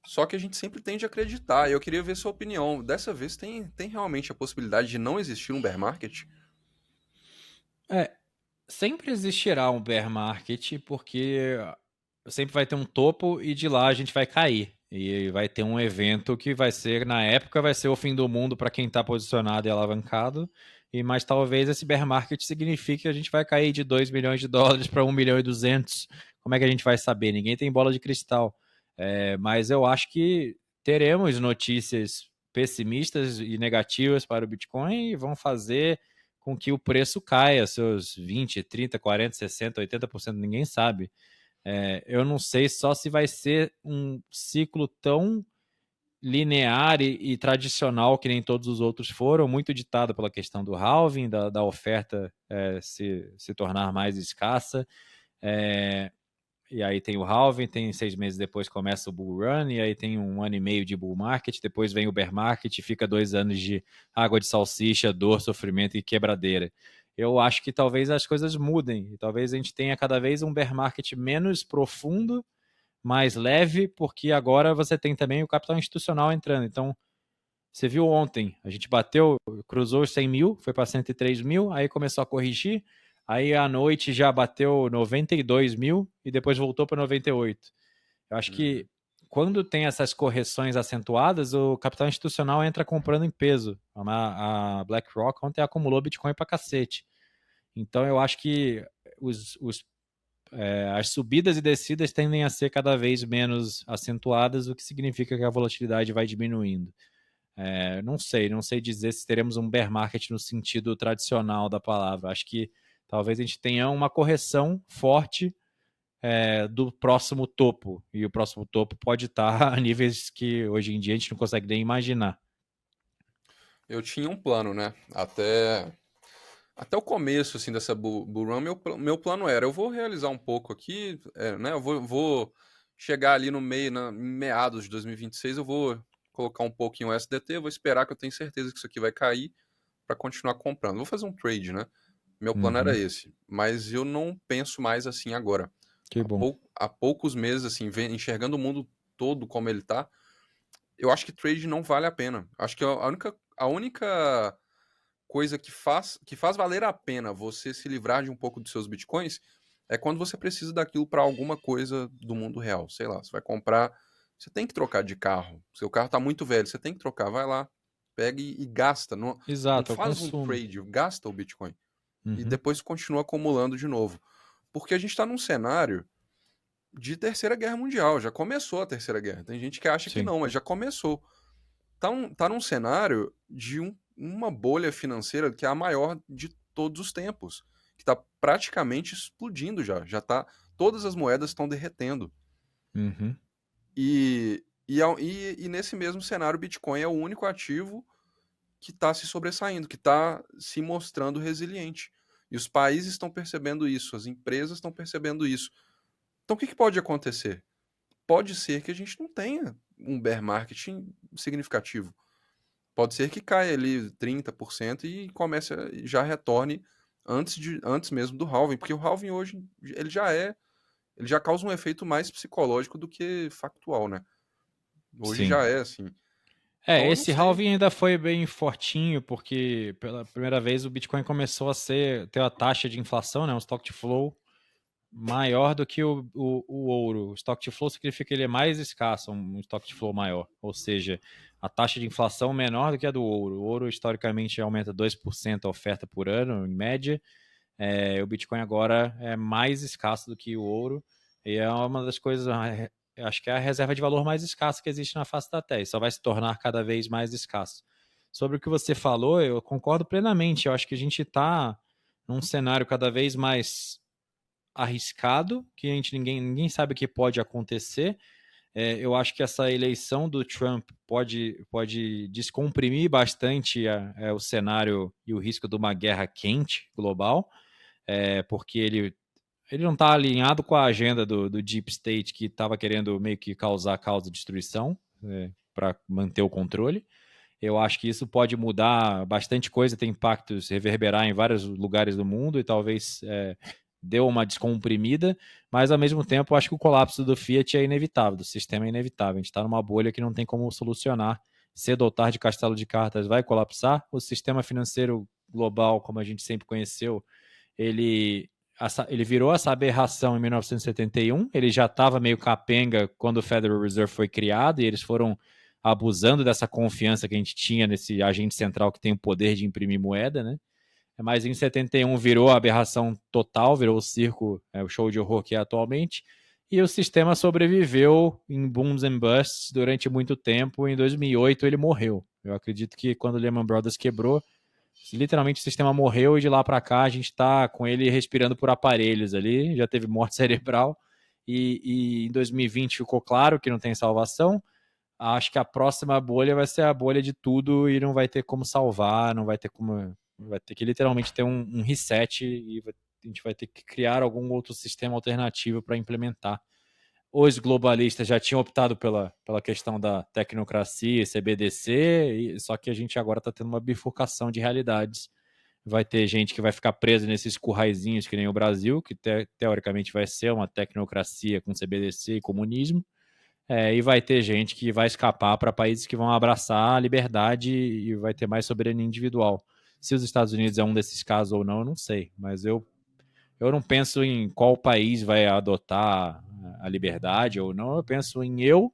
Só que a gente sempre tende a acreditar. E eu queria ver sua opinião. Dessa vez tem realmente a possibilidade de não existir um bear market? Sempre existirá um bear market, porque sempre vai ter um topo e de lá a gente vai cair. E vai ter um evento que vai ser, na época, vai ser o fim do mundo para quem está posicionado e alavancado. Mas talvez esse bear market signifique que a gente vai cair de US$ 2 milhões para 1,2 milhão. Como é que a gente vai saber? Ninguém tem bola de cristal. Mas eu acho que teremos notícias pessimistas e negativas para o Bitcoin e vão fazer com que o preço caia seus 20, 30, 40, 60, 80%, ninguém sabe. Eu não sei só se vai ser um ciclo tão linear e tradicional que nem todos os outros foram, muito ditado pela questão do halving, da oferta se tornar mais escassa. E aí tem o halving, tem 6 meses depois começa o bull run, e aí tem 1 ano e meio de bull market, depois vem o bear market, fica 2 anos de água de salsicha, dor, sofrimento e quebradeira. Eu acho que talvez as coisas mudem, e talvez a gente tenha cada vez um bear market menos profundo, mais leve, porque agora você tem também o capital institucional entrando. Então, você viu ontem, a gente cruzou os 100 mil, foi para 103 mil, aí começou a corrigir, aí à noite já bateu 92 mil e depois voltou para 98. Eu acho Uhum. que quando tem essas correções acentuadas, o capital institucional entra comprando em peso. A BlackRock ontem acumulou Bitcoin para cacete. Então eu acho que as subidas e descidas tendem a ser cada vez menos acentuadas, o que significa que a volatilidade vai diminuindo. Não sei dizer se teremos um bear market no sentido tradicional da palavra. Acho que talvez a gente tenha uma correção forte do próximo topo. E o próximo topo pode estar a níveis que hoje em dia a gente não consegue nem imaginar. Eu tinha um plano, né? Até o começo, assim, dessa Bull Run, meu plano era, eu vou realizar um pouco aqui, né? Eu vou chegar ali no meio, em meados de 2026, eu vou colocar um pouco em USDT, vou esperar que eu tenho certeza que isso aqui vai cair para continuar comprando. Vou fazer um trade, né? Meu plano era Uhum. esse, mas eu não penso mais assim agora. Que bom. Há poucos meses, assim, enxergando o mundo todo como ele tá, eu acho que trade não vale a pena. Acho que a única coisa que faz valer a pena você se livrar de um pouco dos seus bitcoins é quando você precisa daquilo para alguma coisa do mundo real. Sei lá, você vai comprar, você tem que trocar de carro. Seu carro tá muito velho, você tem que trocar, vai lá, pega e gasta. Não, não Exato, é o faz um consumo. trade, gasta o Bitcoin e Uhum. depois continua acumulando de novo. Porque a gente está num cenário de Terceira Guerra Mundial. Já começou a Terceira Guerra. Tem gente que acha que Sim. não, mas já começou. Tá num cenário de uma bolha financeira que é a maior de todos os tempos. Que está praticamente explodindo já. Todas as moedas estão derretendo. Uhum. E nesse mesmo cenário, o Bitcoin é o único ativo que está se sobressaindo, que está se mostrando resiliente. E os países estão percebendo isso, as empresas estão percebendo isso. Então, o que pode acontecer? Pode ser que a gente não tenha um bear market significativo. Pode ser que caia ali 30% e já retorne antes mesmo do halving, porque o halving hoje ele já causa um efeito mais psicológico do que factual, né? Hoje Sim. já é assim. É, Então eu não esse sei. halving ainda foi bem fortinho, porque pela primeira vez o Bitcoin começou a ter uma taxa de inflação, né, um stock to flow maior do que o ouro. O stock to flow significa que ele é mais escasso, um stock to flow maior. Ou seja, a taxa de inflação menor do que a do ouro. O ouro, historicamente, aumenta 2% a oferta por ano, em média. O Bitcoin agora é mais escasso do que o ouro. E é uma das coisas, acho que é a reserva de valor mais escassa que existe na face da Terra. E só vai se tornar cada vez mais escasso. Sobre o que você falou, eu concordo plenamente. Eu acho que a gente está num cenário cada vez mais arriscado, que ninguém sabe o que pode acontecer. Eu acho que essa eleição do Trump pode descomprimir bastante o cenário e o risco de uma guerra quente global, porque ele não está alinhado com a agenda do Deep State, que estava querendo meio que causar causa de destruição, para manter o controle. Eu acho que isso pode mudar bastante coisa, tem impactos, reverberar em vários lugares do mundo e talvez deu uma descomprimida, mas ao mesmo tempo eu acho que o colapso do Fiat é inevitável, do sistema é inevitável. A gente está numa bolha que não tem como solucionar. Cedo ou tarde, castelo de cartas vai colapsar. O sistema financeiro global, como a gente sempre conheceu, ele, ele virou essa aberração em 1971. Ele já estava meio capenga quando o Federal Reserve foi criado e eles foram abusando dessa confiança que a gente tinha nesse agente central que tem o poder de imprimir moeda, né? Mas em 71 virou a aberração total, virou o circo, o show de horror que é atualmente, e o sistema sobreviveu em booms and busts durante muito tempo. Em 2008 ele morreu. Eu acredito que quando o Lehman Brothers quebrou, literalmente o sistema morreu e de lá para cá a gente está com ele respirando por aparelhos ali, já teve morte cerebral, e em 2020 ficou claro que não tem salvação. Acho que a próxima bolha vai ser a bolha de tudo e não vai ter como salvar, não vai ter como. Vai ter que literalmente ter um reset e a gente vai ter que criar algum outro sistema alternativo para implementar. Os globalistas já tinham optado pela questão da tecnocracia, CBDC, só que a gente agora está tendo uma bifurcação de realidades. Vai ter gente que vai ficar presa nesses curraizinhos que nem o Brasil, que teoricamente vai ser uma tecnocracia com CBDC e comunismo. E vai ter gente que vai escapar para países que vão abraçar a liberdade e vai ter mais soberania individual. Se os Estados Unidos é um desses casos ou não, eu não sei. Mas eu não penso em qual país vai adotar a liberdade ou não. Eu penso em eu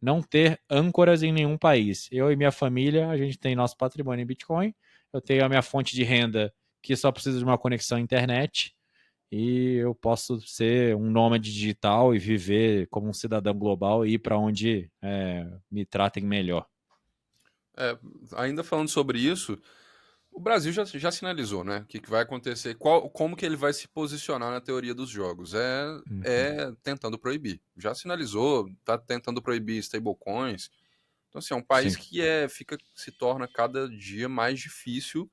não ter âncoras em nenhum país. Eu e minha família, a gente tem nosso patrimônio em Bitcoin. Eu tenho a minha fonte de renda que só precisa de uma conexão à internet e eu posso ser um nômade digital e viver como um cidadão global e ir para onde me tratem melhor. É, ainda falando sobre isso, o Brasil já sinalizou, né? O que vai acontecer, como que ele vai se posicionar na teoria dos jogos. Uhum. É tentando proibir. Já sinalizou, tá tentando proibir stablecoins. Então, assim, é um país Sim. que se torna cada dia mais difícil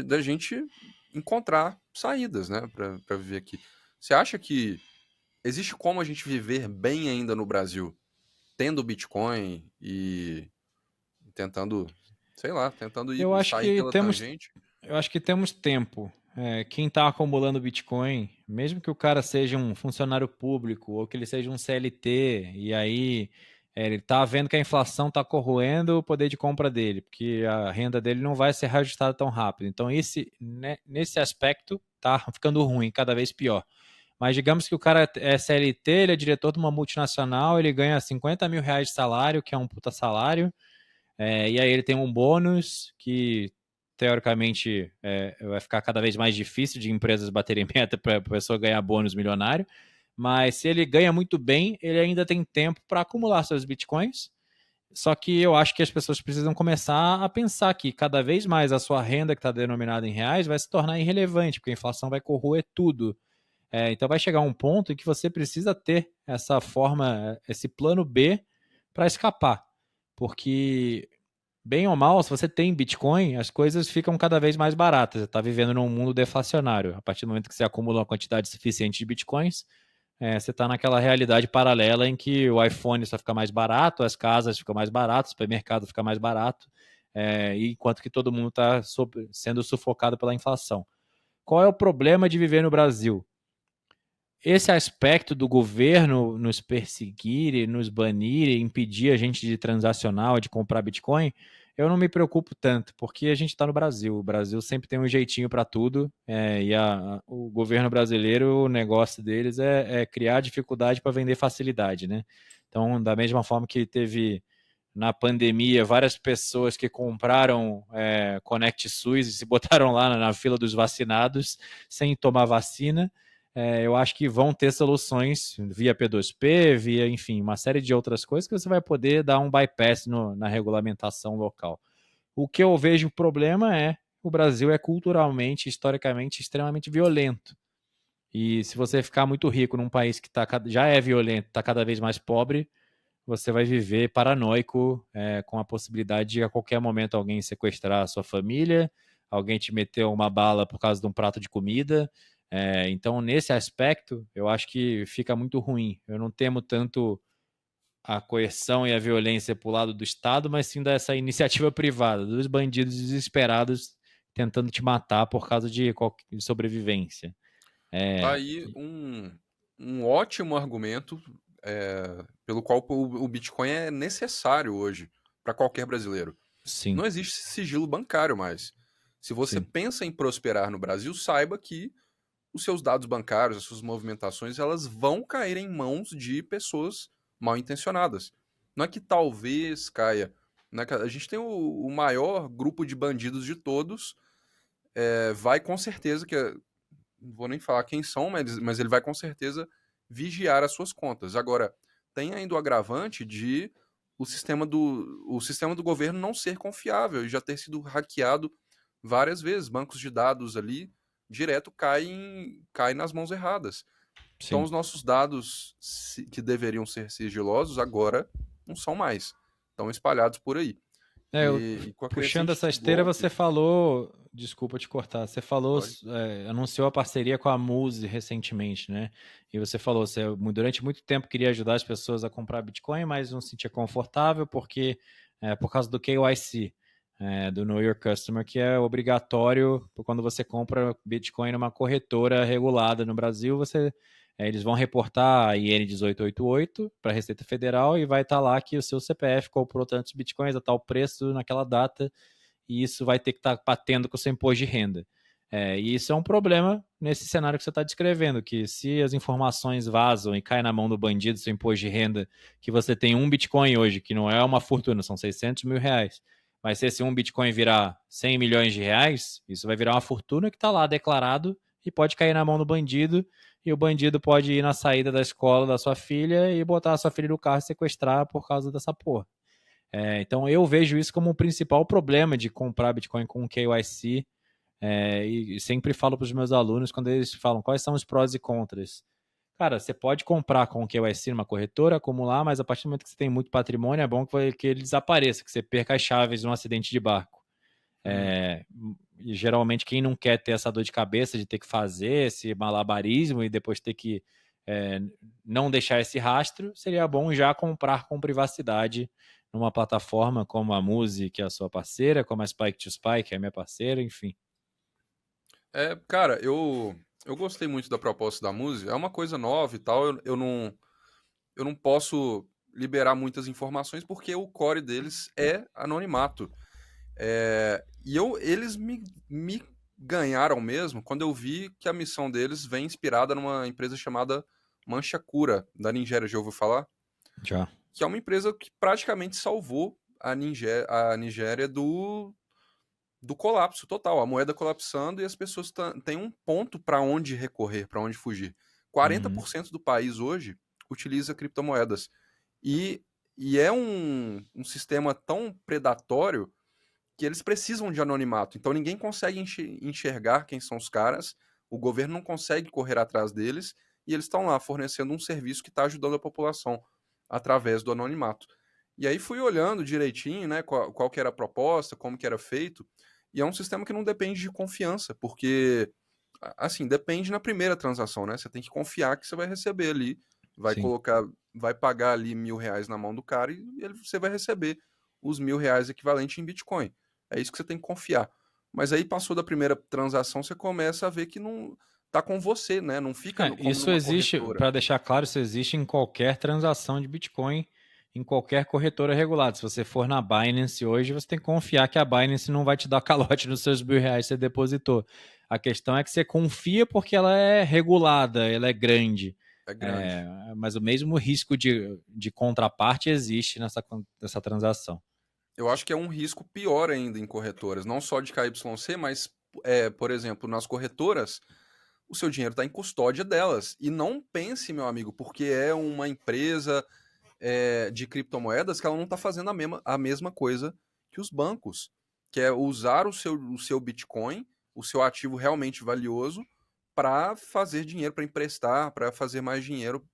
da gente encontrar saídas, né, para viver aqui. Você acha que existe como a gente viver bem ainda no Brasil, tendo Bitcoin e tentando, sei lá, tentando Eu acho sair que pela temos, tangente? eu acho que temos tempo. quem está acumulando Bitcoin, mesmo que o cara seja um funcionário público ou que ele seja um CLT, e aí ele está vendo que a inflação está corroendo o poder de compra dele, porque a renda dele não vai ser reajustada tão rápido. Então, nesse aspecto, está ficando ruim, cada vez pior. Mas digamos que o cara é CLT, ele é diretor de uma multinacional, ele ganha 50 mil reais de salário, que é um puta salário, e aí ele tem um bônus que, teoricamente, vai ficar cada vez mais difícil de empresas baterem meta para a pessoa ganhar bônus milionário. Mas se ele ganha muito bem, ele ainda tem tempo para acumular seus bitcoins. Só que eu acho que as pessoas precisam começar a pensar que cada vez mais a sua renda que está denominada em reais vai se tornar irrelevante, porque a inflação vai corroer tudo. Então vai chegar um ponto em que você precisa ter essa forma, esse plano B para escapar. Porque, bem ou mal, se você tem Bitcoin, as coisas ficam cada vez mais baratas. Você está vivendo num mundo deflacionário. A partir do momento que você acumula uma quantidade suficiente de Bitcoins, você está naquela realidade paralela em que o iPhone só fica mais barato, as casas ficam mais baratas, o supermercado fica mais barato, enquanto que todo mundo está sendo sufocado pela inflação. Qual é o problema de viver no Brasil? Esse aspecto do governo nos perseguir, nos banir, impedir a gente de transacionar, de comprar Bitcoin, eu não me preocupo tanto, porque a gente está no Brasil. O Brasil sempre tem um jeitinho para tudo, e o governo brasileiro, o negócio deles é criar dificuldade para vender facilidade, né? Então, da mesma forma que teve na pandemia várias pessoas que compraram Connect SUS e se botaram lá na fila dos vacinados sem tomar vacina, eu acho que vão ter soluções via P2P, via, enfim, uma série de outras coisas que você vai poder dar um bypass na regulamentação local. O que eu vejo problema é o Brasil é culturalmente, historicamente, extremamente violento. E se você ficar muito rico num país que já é violento, está cada vez mais pobre, você vai viver paranoico, com a possibilidade de a qualquer momento alguém sequestrar a sua família, alguém te meter uma bala por causa de um prato de comida. Então, nesse aspecto, eu acho que fica muito ruim. Eu não temo tanto a coerção e a violência para o lado do Estado, mas sim dessa iniciativa privada, dos bandidos desesperados tentando te matar por causa de sobrevivência. Tá É, aí um ótimo argumento pelo qual o Bitcoin é necessário hoje para qualquer brasileiro. sim, Não existe sigilo bancário mais. Se você sim, pensa em prosperar no Brasil, saiba que os seus dados bancários, as suas movimentações, elas vão cair em mãos de pessoas mal intencionadas. Não é que talvez caia. A gente tem o maior grupo de bandidos de todos. Vai com certeza não vou nem falar quem são, mas ele vai com certeza vigiar as suas contas. Agora, tem ainda o agravante de o sistema do governo não ser confiável e já ter sido hackeado várias vezes. Bancos de dados ali direto caem nas mãos erradas. Então, sim. os nossos dados que deveriam ser sigilosos agora não são mais. Estão espalhados por aí. E com a Puxando crescente essa de esteira, você golpe. falou, desculpa te cortar, você falou, Pode. anunciou a parceria com a Muse recentemente, né? E você falou, você durante muito tempo queria ajudar as pessoas a comprar Bitcoin, mas não se sentia confortável por causa do KYC, do Know Your Customer, que é obrigatório quando você compra Bitcoin numa corretora regulada no Brasil, eles vão reportar a IN 1888 para a Receita Federal e vai estar lá que o seu CPF comprou tantos bitcoins a tal preço naquela data, e isso vai ter que estar batendo com o seu imposto de renda. E isso é um problema nesse cenário que você está descrevendo, que se as informações vazam e caem na mão do bandido, seu imposto de renda, que você tem um Bitcoin hoje, que não é uma fortuna, são 600 mil reais, mas se esse um Bitcoin virar 100 milhões de reais, isso vai virar uma fortuna que está lá declarado e pode cair na mão do bandido, e o bandido pode ir na saída da escola da sua filha e botar a sua filha no carro e sequestrar por causa dessa porra. Então eu vejo isso como o principal problema de comprar Bitcoin com KYC, e sempre falo para os meus alunos quando eles falam quais são os prós e contras. Cara, você pode comprar com KYC numa corretora, acumular, mas a partir do momento que você tem muito patrimônio, é bom que ele desapareça, que você perca as chaves num acidente de barco. Hum. É, e geralmente quem não quer ter essa dor de cabeça de ter que fazer esse malabarismo e depois ter que é, não deixar esse rastro, seria bom já comprar com privacidade numa plataforma como a Muse, que é a sua parceira, como a Spike to Spike, que é a minha parceira, enfim. Cara, eu gostei muito da proposta da música. É uma coisa nova e tal. Eu não posso liberar muitas informações porque o core deles é anonimato. Eles me ganharam mesmo quando eu vi que a missão deles vem inspirada numa empresa chamada Manchakura, da Nigéria, já ouviu falar? Já. Que é uma empresa que praticamente salvou a Nigéria do colapso total, a moeda colapsando e as pessoas têm um ponto para onde recorrer, para onde fugir. Uhum. 40% do país hoje utiliza criptomoedas. E, e é um sistema tão predatório que eles precisam de anonimato. Então ninguém consegue enxergar quem são os caras, o governo não consegue correr atrás deles, e eles estão lá fornecendo um serviço que está ajudando a população através do anonimato. E aí fui olhando direitinho, né, qual que era a proposta, como que era feito, e é um sistema que não depende de confiança, porque, assim, depende na primeira transação, né? Você tem que confiar que você vai receber ali, vai Sim. colocar, vai pagar ali R$ 1.000 na mão do cara e você vai receber os R$ 1.000 equivalente em Bitcoin. É isso que você tem que confiar. Mas aí passou da primeira transação, você começa a ver que não tá com você, né? Não fica como Isso numa existe, corretora. para deixar claro, isso existe em qualquer transação de Bitcoin, em qualquer corretora regulada. Se você for na Binance hoje, você tem que confiar que a Binance não vai te dar calote nos seus R$ 1.000 que você depositou. A questão é que você confia porque ela é regulada, ela é grande. É grande. Mas o mesmo risco de contraparte existe nessa transação. Eu acho que é um risco pior ainda em corretoras, não só de KYC, mas, por exemplo, nas corretoras, o seu dinheiro está em custódia delas. E não pense, meu amigo, porque é uma empresa de criptomoedas que ela não está fazendo a mesma coisa que os bancos, que é usar o seu Bitcoin, o seu ativo realmente valioso, para fazer dinheiro, para emprestar, para fazer mais dinheiro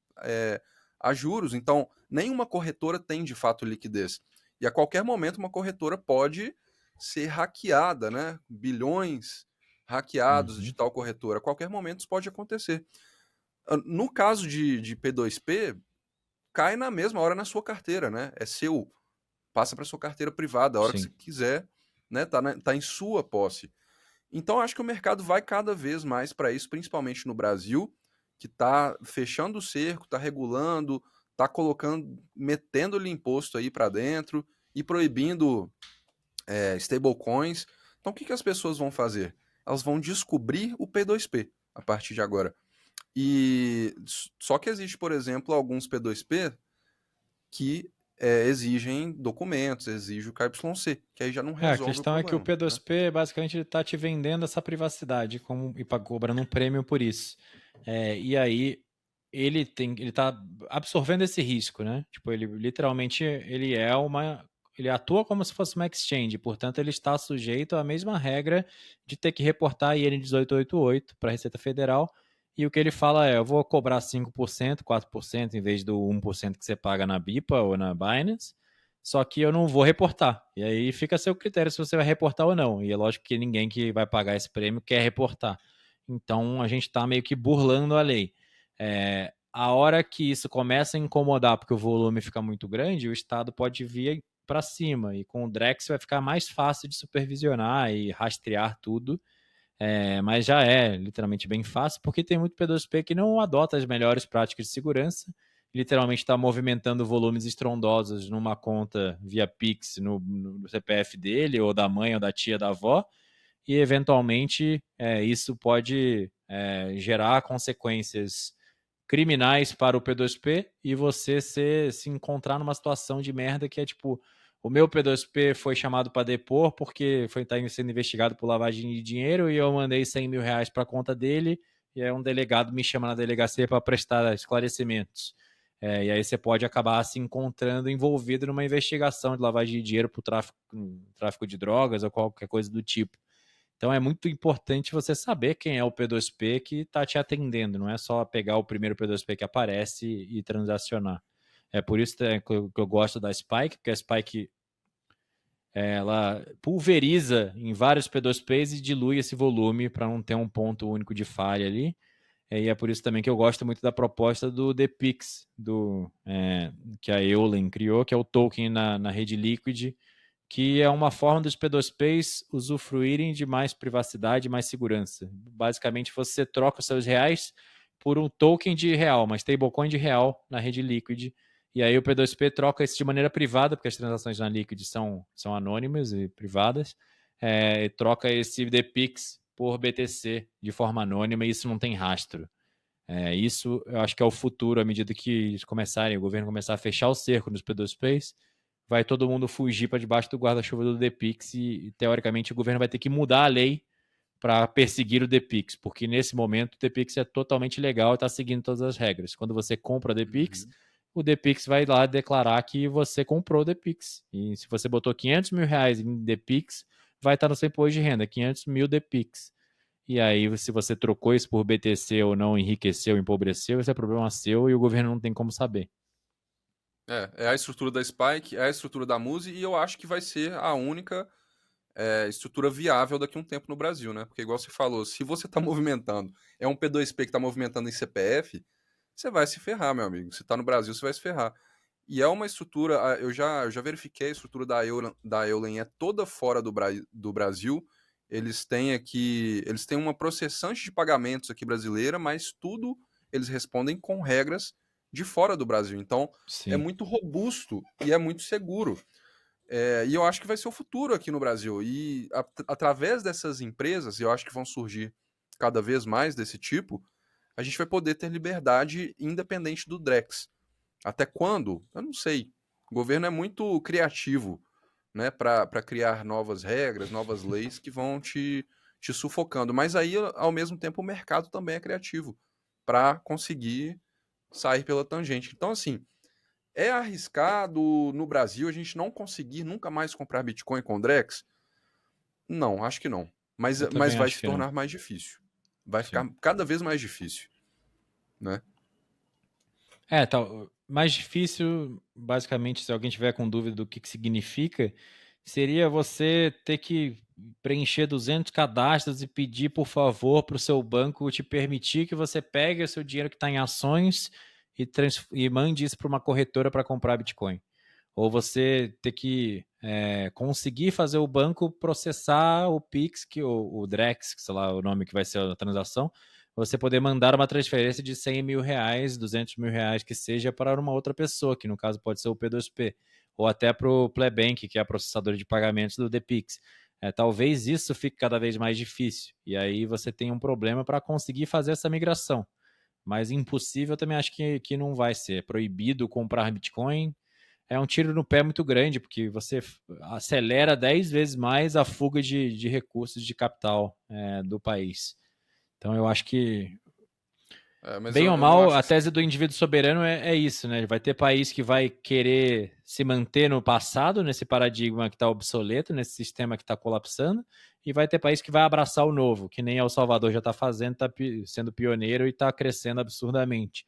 a juros. Então, nenhuma corretora tem de fato liquidez. E a qualquer momento uma corretora pode ser hackeada, né? Bilhões hackeados de Uhum. tal corretora. A qualquer momento isso pode acontecer. No caso de P2P, cai na mesma hora na sua carteira, né? É seu. Passa para sua carteira privada, a hora que você Sim. quiser, né? Tá em sua posse. Então, acho que o mercado vai cada vez mais para isso, principalmente no Brasil, que está fechando o cerco, está regulando, está colocando, metendo-lhe imposto aí para dentro e proibindo stablecoins. Então, o que as pessoas vão fazer? Elas vão descobrir o P2P a partir de agora. E só que existe, por exemplo, alguns P2P que exigem documentos, exige o KYC, que aí já não A resolve o questão é que o problema, né? P2P basicamente está te vendendo essa privacidade e cobrando um prêmio por isso. E aí ele tá absorvendo esse risco, né? Tipo, ele literalmente ele atua como se fosse uma exchange, portanto ele está sujeito à mesma regra de ter que reportar a IN 1888 para a Receita Federal. E o que ele fala eu vou cobrar 5%, 4% em vez do 1% que você paga na BIPA ou na Binance. Só que eu não vou reportar. E aí fica a seu critério se você vai reportar ou não. E é lógico que ninguém que vai pagar esse prêmio quer reportar. Então a gente está meio que burlando a lei. A hora que isso começa a incomodar porque o volume fica muito grande, o Estado pode vir para cima. E com o Drex vai ficar mais fácil de supervisionar e rastrear tudo. Mas já é literalmente bem fácil, porque tem muito P2P que não adota as melhores práticas de segurança, literalmente está movimentando volumes estrondosos numa conta via Pix no CPF dele, ou da mãe, ou da tia, da avó, e eventualmente isso pode gerar consequências criminais para o P2P e você se encontrar numa situação de merda que é tipo, o meu P2P foi chamado para depor porque foi sendo investigado por lavagem de dinheiro e eu mandei R$ 100.000 para a conta dele e aí um delegado me chama na delegacia para prestar esclarecimentos. E aí você pode acabar se encontrando envolvido numa investigação de lavagem de dinheiro por tráfico de drogas ou qualquer coisa do tipo. Então é muito importante você saber quem é o P2P que está te atendendo, não é só pegar o primeiro P2P que aparece e transacionar. É por isso que eu gosto da Spike, porque a Spike ela pulveriza em vários P2Ps e dilui esse volume para não ter um ponto único de falha ali. E é por isso também que eu gosto muito da proposta do DePix, que a Eulen criou, que é o token na rede Liquid, que é uma forma dos P2Ps usufruírem de mais privacidade e mais segurança. Basicamente, você troca os seus reais por um token de real, uma stablecoin de real na rede Liquid, e aí o P2P troca isso de maneira privada, porque as transações na Liquid são anônimas e privadas, e troca esse DPix por BTC de forma anônima, e isso não tem rastro. Isso eu acho que é o futuro, à medida que o governo começar a fechar o cerco nos P2Ps, vai todo mundo fugir para debaixo do guarda-chuva do DPix e, teoricamente, o governo vai ter que mudar a lei para perseguir o DPix, porque nesse momento o DPix é totalmente legal e está seguindo todas as regras. Quando você compra o DPix, Uhum. o DPix vai lá declarar que você comprou o DPix. E se você botou 500 mil reais em DPix, vai estar no seu imposto de renda, 500 mil DPix. E aí, se você trocou isso por BTC ou não, enriqueceu, empobreceu, esse é problema seu e o governo não tem como saber. É a estrutura da Spike, é a estrutura da Muse, e eu acho que vai ser a única estrutura viável daqui a um tempo no Brasil, né? Porque, igual você falou, se você tá movimentando, é um P2P que tá movimentando em CPF, você vai se ferrar, meu amigo. Se tá no Brasil, você vai se ferrar. E é uma estrutura, eu já verifiquei, a estrutura da Eulen é toda fora do Brasil. Eles têm uma processante de pagamentos aqui brasileira, mas tudo eles respondem com regras de fora do Brasil. Então, é Sim. muito robusto e é muito seguro. E eu acho que vai ser o futuro aqui no Brasil. E através dessas empresas, e eu acho que vão surgir cada vez mais desse tipo, a gente vai poder ter liberdade independente do Drex. Até quando? Eu não sei. O governo é muito criativo, né, para criar novas regras, novas leis que vão te sufocando. Mas aí, ao mesmo tempo, o mercado também é criativo para conseguir sair pela tangente. Então, assim, é arriscado no Brasil a gente não conseguir nunca mais comprar Bitcoin com Drex? Não, acho que não. Eu Mas também vai acho se que não. tornar mais difícil. Vai Sim. ficar cada vez mais difícil, né? Mais difícil, basicamente, se alguém tiver com dúvida do que significa, seria você ter que preencher 200 cadastros e pedir, por favor, para o seu banco te permitir que você pegue o seu dinheiro que está em ações e mande isso para uma corretora para comprar Bitcoin. Ou você ter que conseguir fazer o banco processar o Pix, o Drex, que sei lá o nome que vai ser a transação, você poder mandar uma transferência de 100 mil reais, 200 mil reais que seja para uma outra pessoa, que no caso pode ser o P2P, ou até para o Plebank, que é a processadora de pagamentos do DPix. Talvez isso fique cada vez mais difícil, e aí você tem um problema para conseguir fazer essa migração. Mas impossível eu também acho que não vai ser. É proibido comprar Bitcoin, é um tiro no pé muito grande, porque você acelera 10 vezes mais a fuga de recursos de capital do país. Então eu acho que, Mas bem ou eu não mal, acho a que tese do indivíduo soberano é isso, né? Vai ter país que vai querer se manter no passado, nesse paradigma que está obsoleto, nesse sistema que está colapsando, e vai ter país que vai abraçar o novo, que nem El Salvador já está fazendo, está sendo pioneiro e está crescendo absurdamente.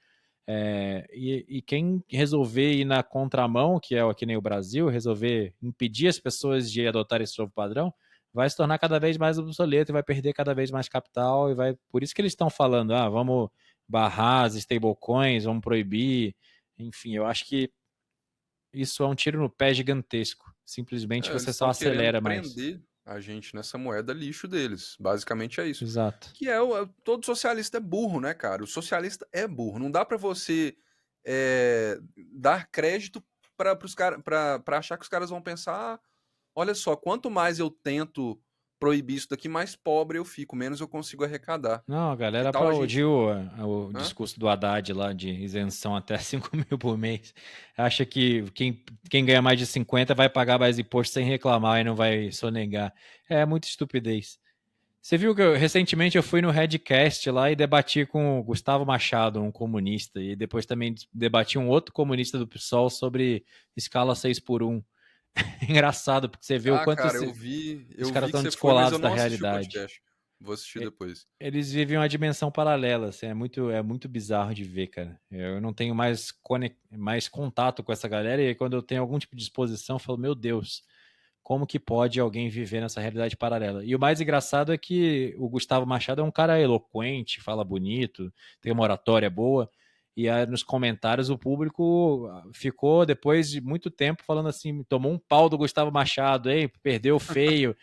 E quem resolver ir na contramão, que é que nem o Brasil, resolver impedir as pessoas de adotar esse novo padrão, vai se tornar cada vez mais obsoleto e vai perder cada vez mais capital. Por isso que eles estão falando, vamos barrar as stablecoins, vamos proibir. Enfim, eu acho que isso é um tiro no pé gigantesco. Simplesmente eles você só estão querendo acelera mais. prender a gente nessa moeda lixo deles. Basicamente é isso. Exato. Que todo socialista é burro, né, cara? O socialista é burro. Não dá pra você dar crédito para achar que os caras vão pensar, olha só, quanto mais eu tento proibir isso daqui, mais pobre eu fico, menos eu consigo arrecadar. Não, a Que galera tal a gente. aplaudiu o Hã? discurso do Haddad lá de isenção até 5 mil por mês. Acha que quem ganha mais de 50 vai pagar mais imposto sem reclamar e não vai sonegar. É muita estupidez. Você viu que recentemente eu fui no Redcast lá e debati com o Gustavo Machado, um comunista, e depois também debati um outro comunista do PSOL sobre escala 6 por 1. Engraçado, porque você vê o Ah, quanto cara, os eu caras vi que estão você foi, mas eu descolados da não assisti o realidade. podcast. Vou assistir depois. Eles vivem uma dimensão paralela, assim, é muito bizarro de ver, cara. Eu não tenho mais contato com essa galera, e aí quando eu tenho algum tipo de exposição, eu falo, meu Deus, como que pode alguém viver nessa realidade paralela? E o mais engraçado é que o Gustavo Machado é um cara eloquente, fala bonito, tem uma oratória boa, E aí, nos comentários o público ficou, depois de muito tempo, falando assim, tomou um pau do Gustavo Machado, hein? Perdeu feio.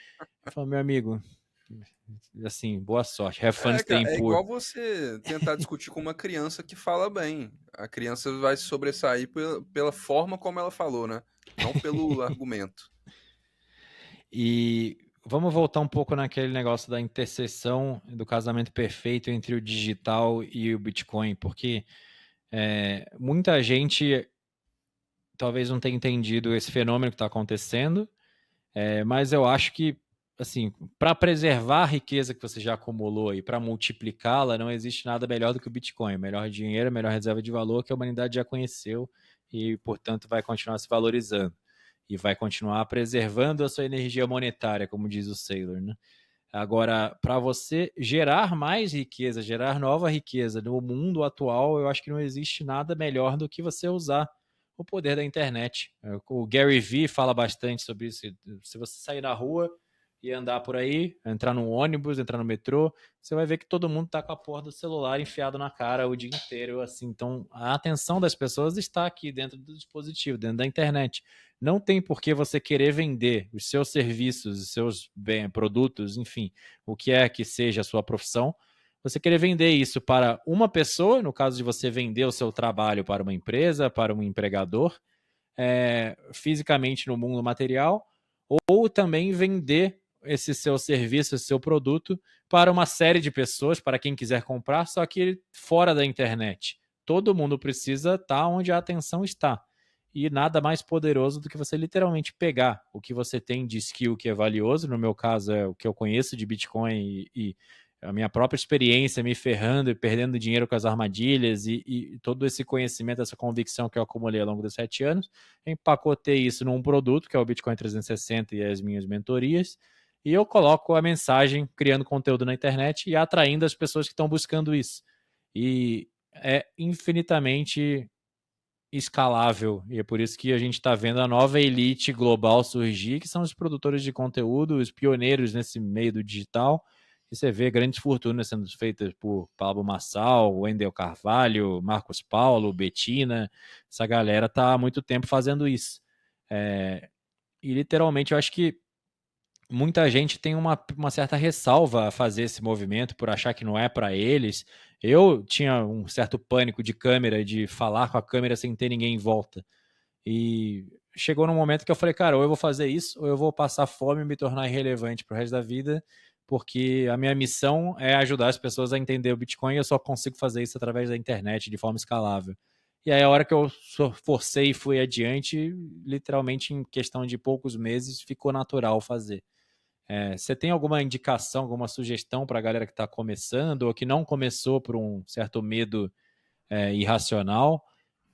Eu falo, meu amigo, assim, boa sorte. Have fun Cara, staying é poor. igual você tentar discutir com uma criança que fala bem. A criança vai se sobressair pela forma como ela falou, né? Não pelo argumento. E vamos voltar um pouco naquele negócio da interseção do casamento perfeito entre o digital e o Bitcoin, porque muita gente talvez não tenha entendido esse fenômeno que está acontecendo, mas eu acho que, assim, para preservar a riqueza que você já acumulou e para multiplicá-la, não existe nada melhor do que o Bitcoin. Melhor dinheiro, melhor reserva de valor que a humanidade já conheceu e, portanto, vai continuar se valorizando. E vai continuar preservando a sua energia monetária, como diz o Saylor, né? Agora, para você gerar mais riqueza, gerar nova riqueza no mundo atual, eu acho que não existe nada melhor do que você usar o poder da internet. O Gary Vee fala bastante sobre isso. Se você sair na rua e andar por aí, entrar no ônibus, entrar no metrô, você vai ver que todo mundo está com a porra do celular enfiado na cara o dia inteiro, assim. Então, a atenção das pessoas está aqui dentro do dispositivo, dentro da internet. Não tem por que você querer vender os seus serviços, os seus produtos, enfim, o que é que seja a sua profissão, você querer vender isso para uma pessoa, no caso de você vender o seu trabalho para uma empresa, para um empregador, fisicamente no mundo material, ou também vender esse seu serviço, esse seu produto para uma série de pessoas, para quem quiser comprar, só que fora da internet. Todo mundo precisa estar onde a atenção está. E nada mais poderoso do que você literalmente pegar o que você tem de skill que é valioso, no meu caso é o que eu conheço de Bitcoin e a minha própria experiência me ferrando e perdendo dinheiro com as armadilhas e todo esse conhecimento, essa convicção que eu acumulei ao longo dos 7 anos, empacotei isso num produto, que é o Bitcoin 360 e as minhas mentorias, e eu coloco a mensagem criando conteúdo na internet e atraindo as pessoas que estão buscando isso. E é infinitamente escalável, e é por isso que a gente está vendo a nova elite global surgir, que são os produtores de conteúdo, os pioneiros nesse meio do digital, e você vê grandes fortunas sendo feitas por Pablo Marçal, Wendel Carvalho, Marcos Paulo, Betina, essa galera está há muito tempo fazendo isso. E literalmente eu acho que muita gente tem uma certa ressalva a fazer esse movimento por achar que não é para eles. Eu tinha um certo pânico de câmera, de falar com a câmera sem ter ninguém em volta. E chegou num momento que eu falei, cara, ou eu vou fazer isso, ou eu vou passar fome e me tornar irrelevante pro resto da vida, porque a minha missão é ajudar as pessoas a entender o Bitcoin e eu só consigo fazer isso através da internet, de forma escalável. E aí, a hora que eu forcei e fui adiante, literalmente em questão de poucos meses, ficou natural fazer. Você tem alguma indicação, alguma sugestão para a galera que está começando ou que não começou por um certo medo irracional,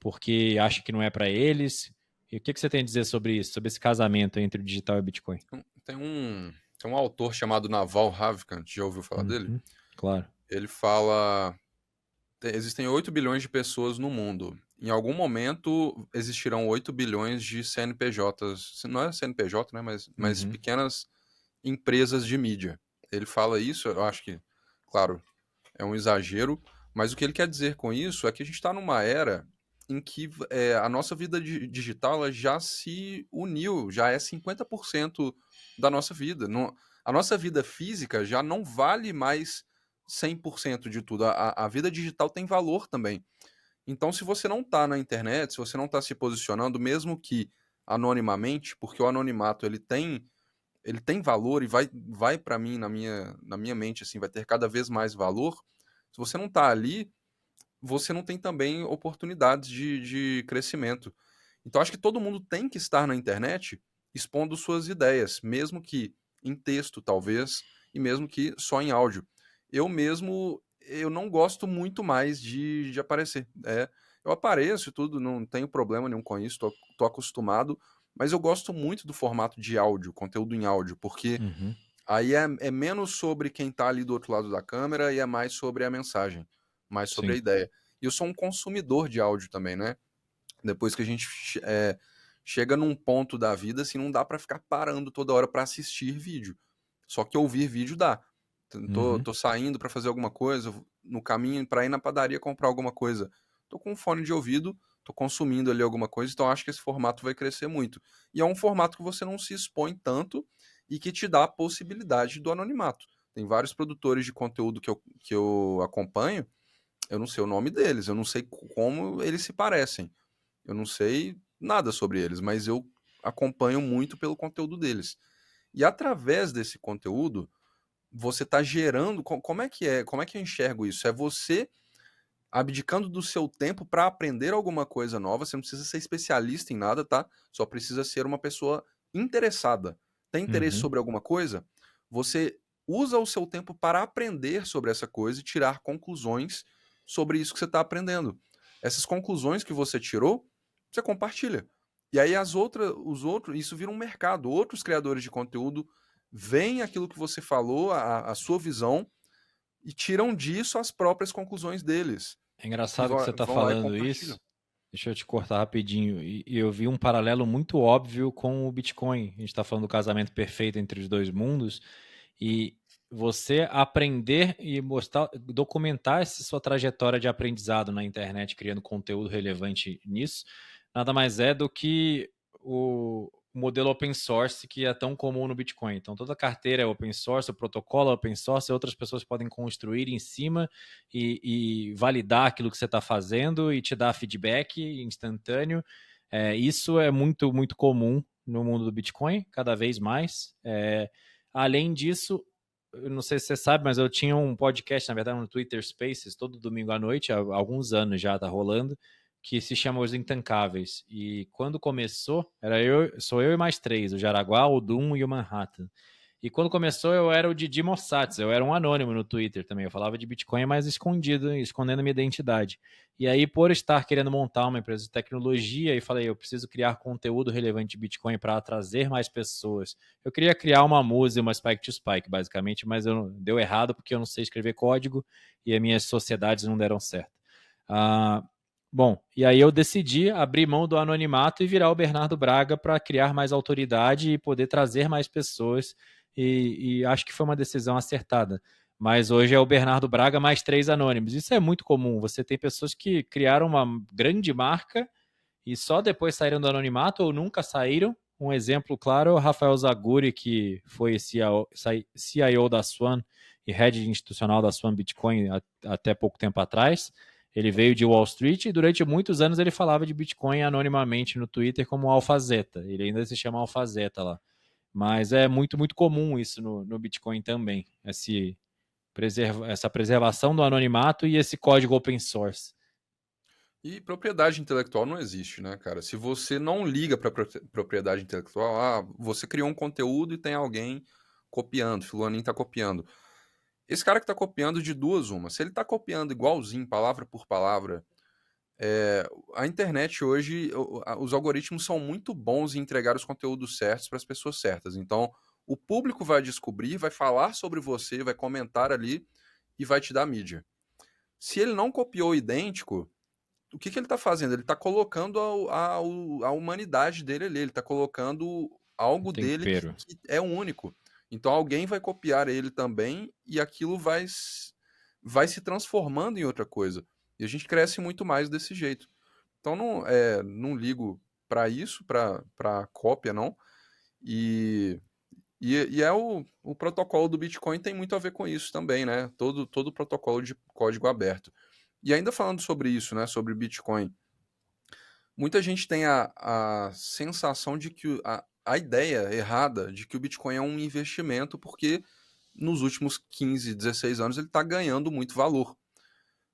porque acha que não é para eles? E o que você tem a dizer sobre isso, sobre esse casamento entre o digital e o Bitcoin? Tem um autor chamado Naval Ravikant, já ouviu falar dele? Uhum, claro. Ele fala: existem 8 bilhões de pessoas no mundo. Em algum momento existirão 8 bilhões de CNPJs. Não é CNPJ, né? Mas Uhum, pequenas empresas de mídia. Ele fala isso, eu acho que, claro, é um exagero, mas o que ele quer dizer com isso é que a gente está numa era em que a nossa vida digital ela já se uniu, já é 50% da nossa vida. A nossa vida física já não vale mais 100% de tudo. A vida digital tem valor também. Então, se você não está na internet, se você não está se posicionando, mesmo que anonimamente, porque o anonimato ele tem valor e vai para mim, na minha mente, assim, vai ter cada vez mais valor. Se você não está ali, você não tem também oportunidades de crescimento. Então, acho que todo mundo tem que estar na internet expondo suas ideias, mesmo que em texto, talvez, e mesmo que só em áudio. Eu mesmo, eu não gosto muito mais de aparecer. Eu apareço e tudo, não tenho problema nenhum com isso, tô acostumado, mas eu gosto muito do formato de áudio, conteúdo em áudio, porque uhum, aí é menos sobre quem tá ali do outro lado da câmera e é mais sobre a mensagem, mais sobre a sim. ideia. E eu sou um consumidor de áudio também, né? Depois que a gente chega num ponto da vida, assim, não dá pra ficar parando toda hora pra assistir vídeo. Só que ouvir vídeo dá. Tô, Uhum, tô saindo pra fazer alguma coisa, no caminho pra ir na padaria comprar alguma coisa. tô com um fone de ouvido, tô consumindo ali alguma coisa, então acho que esse formato vai crescer muito. E é um formato que você não se expõe tanto e que te dá a possibilidade do anonimato. Tem vários produtores de conteúdo que eu acompanho, eu não sei o nome deles, eu não sei como eles se parecem, eu não sei nada sobre eles, mas eu acompanho muito pelo conteúdo deles. E através desse conteúdo, você está gerando. Como é que é? Como é que eu enxergo isso? É você abdicando do seu tempo para aprender alguma coisa nova. Você não precisa ser especialista em nada, tá? Só precisa ser uma pessoa interessada. Tem interesse Uhum. sobre alguma coisa? Você usa o seu tempo para aprender sobre essa coisa e tirar conclusões sobre isso que você está aprendendo. Essas conclusões que você tirou, você compartilha. E aí os outros, isso vira um mercado. Outros criadores de conteúdo veem aquilo que você falou, a sua visão, e tiram disso as próprias conclusões deles. É E engraçado que você está vão lá e falando compartilham. isso. Deixa eu te cortar rapidinho. E eu vi um paralelo muito óbvio com o Bitcoin. A gente está falando do casamento perfeito entre os dois mundos. E você aprender e mostrar, documentar essa sua trajetória de aprendizado na internet, criando conteúdo relevante nisso, nada mais é do que o modelo open source que é tão comum no Bitcoin. Então, toda a carteira é open source, o protocolo é open source, outras pessoas podem construir em cima e validar aquilo que você está fazendo e te dar feedback instantâneo. Isso é muito, muito comum no mundo do Bitcoin, cada vez mais. Além disso, eu não sei se você sabe, mas eu tinha um podcast, na verdade, no Twitter Spaces, todo domingo à noite, há alguns anos já tá rolando, que se chama Os Intancáveis. E quando começou, sou eu e mais três, o Jaraguá, o Doom e o Manhattan. E quando começou, eu era o Didi Mossats, eu era um anônimo no Twitter também. Eu falava de Bitcoin, mas escondido, escondendo minha identidade. E aí, por estar querendo montar uma empresa de tecnologia, e falei, eu preciso criar conteúdo relevante de Bitcoin para trazer mais pessoas. Eu queria criar uma música, uma Spike to Spike, basicamente, mas deu errado porque eu não sei escrever código e as minhas sociedades não deram certo. Ah, bom, e aí eu decidi abrir mão do anonimato e virar o Bernardo Braga para criar mais autoridade e poder trazer mais pessoas e acho que foi uma decisão acertada. Mas hoje é o Bernardo Braga mais três anônimos. Isso é muito comum. Você tem pessoas que criaram uma grande marca e só depois saíram do anonimato ou nunca saíram. Um exemplo claro é o Rafael Zaguri, que foi CIO da Swan e head institucional da Swan Bitcoin até pouco tempo atrás. Ele veio de Wall Street e durante muitos anos ele falava de Bitcoin anonimamente no Twitter como Alfazeta. Ele ainda se chama Alfazeta lá. Mas é muito, muito comum isso no Bitcoin também, essa preservação do anonimato e esse código open source. E propriedade intelectual não existe, né, cara? Se você não liga para propriedade intelectual, você criou um conteúdo e tem alguém copiando, fulaninho tá copiando. Esse cara que tá copiando de duas uma. Se ele tá copiando igualzinho, palavra por palavra, a internet hoje, os algoritmos são muito bons em entregar os conteúdos certos para as pessoas certas. Então, o público vai descobrir, vai falar sobre você, vai comentar ali e vai te dar mídia. Se ele não copiou idêntico, o que ele está fazendo? Ele está colocando a humanidade dele ali, ele está colocando Um algo dele tempero. que é único. Então alguém vai copiar ele também e aquilo vai se transformando em outra coisa. E a gente cresce muito mais desse jeito. Então não ligo para isso, para cópia, não. E, e é o protocolo do Bitcoin tem muito a ver com isso também, né? Todo protocolo de código aberto. E ainda falando sobre isso, né? Sobre Bitcoin. Muita gente tem a sensação de que a ideia errada de que o Bitcoin é um investimento, porque nos últimos 15, 16 anos ele está ganhando muito valor.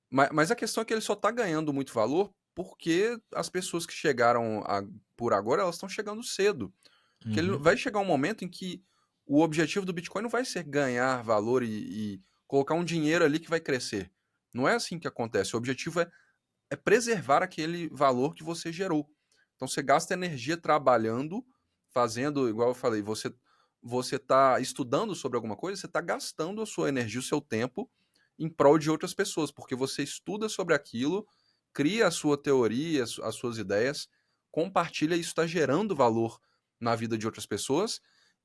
Mas a questão é que ele só está ganhando muito valor porque as pessoas que chegaram por agora, elas estão chegando cedo. Porque ele Uhum. vai chegar um momento em que o objetivo do Bitcoin não vai ser ganhar valor e colocar um dinheiro ali que vai crescer. Não é assim que acontece. O objetivo é preservar aquele valor que você gerou. Então você gasta energia trabalhando, fazendo, igual eu falei, você está estudando sobre alguma coisa, você está gastando a sua energia, o seu tempo em prol de outras pessoas, porque você estuda sobre aquilo, cria a sua teoria, as suas ideias, compartilha, e isso está gerando valor na vida de outras pessoas,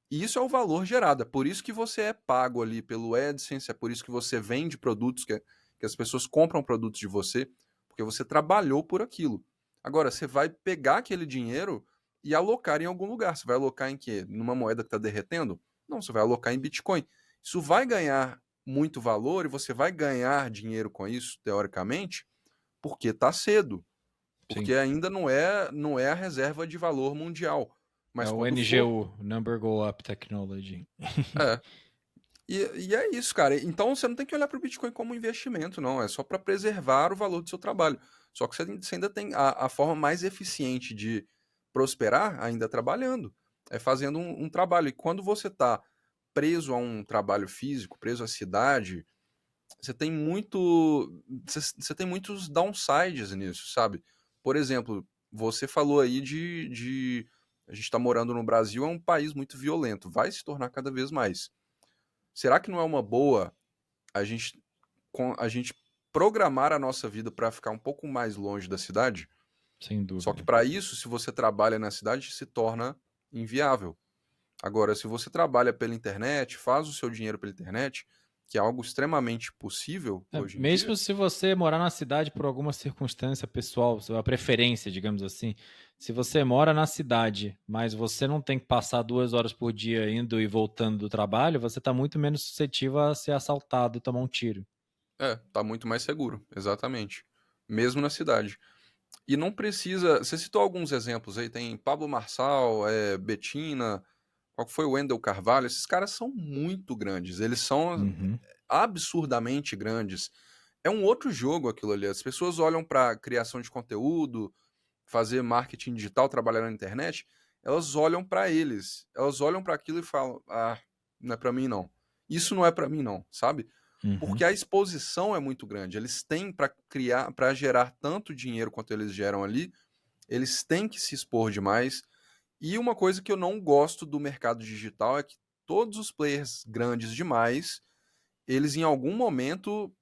e isso é o valor gerado. É por isso que você é pago ali pelo AdSense, é por isso que você vende produtos, que as pessoas compram produtos de você, porque você trabalhou por aquilo. Agora, você vai pegar aquele dinheiro e alocar em algum lugar. Você vai alocar em quê? Numa moeda que está derretendo? Não, você vai alocar em Bitcoin. Isso vai ganhar muito valor e você vai ganhar dinheiro com isso, teoricamente, porque está cedo. Sim. Porque ainda não é a reserva de valor mundial. É Mas o quando for. NGU, Number Go Up Technology. É. E é isso, cara. Então você não tem que olhar para o Bitcoin como um investimento, não. É só para preservar o valor do seu trabalho. Só que você ainda tem a forma mais eficiente de prosperar ainda trabalhando. É fazendo um trabalho. E quando você está preso a um trabalho físico, preso à cidade, você tem muito. Você tem muitos downsides nisso, sabe? Por exemplo, você falou aí de a gente está morando no Brasil, é um país muito violento. Vai se tornar cada vez mais. Será que não é uma boa a gente, a gente programar a nossa vida para ficar um pouco mais longe da cidade? Sem Só que dúvida. para isso, se você trabalha na cidade, se torna inviável. Agora, se você trabalha pela internet, faz o seu dinheiro pela internet, que é algo extremamente possível hoje em dia. Mesmo se você morar na cidade por alguma circunstância pessoal, sua preferência, digamos assim, se você mora na cidade, mas você não tem que passar 2 horas por dia indo e voltando do trabalho, você está muito menos suscetível a ser assaltado e tomar um tiro. Tá muito mais seguro, exatamente. Mesmo na cidade. E não precisa. Você citou alguns exemplos aí, tem Pablo Marçal, Betina, qual que foi o Wendel Carvalho? Esses caras são muito grandes, eles são Uhum. absurdamente grandes. É um outro jogo aquilo ali. As pessoas olham para criação de conteúdo, fazer marketing digital, trabalhar na internet, elas olham para eles, elas olham para aquilo e falam: "Ah, não é para mim não. Isso não é para mim não", sabe? Uhum. Porque a exposição é muito grande. Eles têm para criar, para gerar tanto dinheiro quanto eles geram ali, eles têm que se expor demais. E uma coisa que eu não gosto do mercado digital é que todos os players grandes demais, eles em algum momento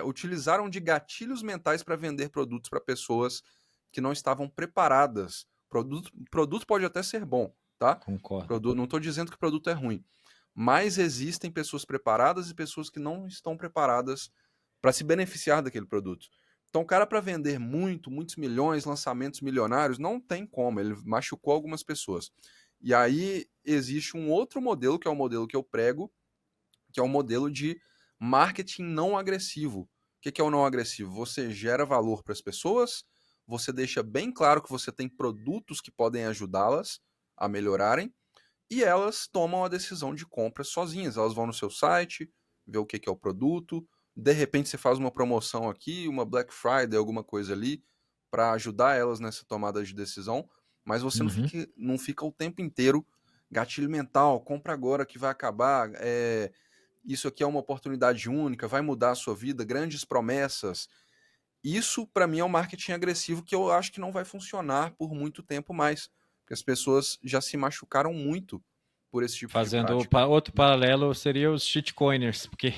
utilizaram de gatilhos mentais para vender produtos para pessoas que não estavam preparadas. Produto pode até ser bom, tá? Concordo. Não estou dizendo que o produto é ruim, mas existem pessoas preparadas e pessoas que não estão preparadas para se beneficiar daquele produto. Então, o cara, para vender muitos milhões, lançamentos milionários, não tem como. Ele machucou algumas pessoas. E aí existe um outro modelo, que é o modelo que eu prego, que é o modelo de marketing não agressivo. O que é o não agressivo? Você gera valor para as pessoas, você deixa bem claro que você tem produtos que podem ajudá-las a melhorarem, e elas tomam a decisão de compra sozinhas. Elas vão no seu site, ver o que é o produto, de repente você faz uma promoção aqui, uma Black Friday, alguma coisa ali, para ajudar elas nessa tomada de decisão, mas você Uhum. não fica o tempo inteiro gatilho mental, compra agora que vai acabar, isso aqui é uma oportunidade única, vai mudar a sua vida, grandes promessas. Isso, para mim, é um marketing agressivo que eu acho que não vai funcionar por muito tempo mais, porque as pessoas já se machucaram muito por esse tipo de Fazendo prática. outro paralelo seria os shitcoiners, porque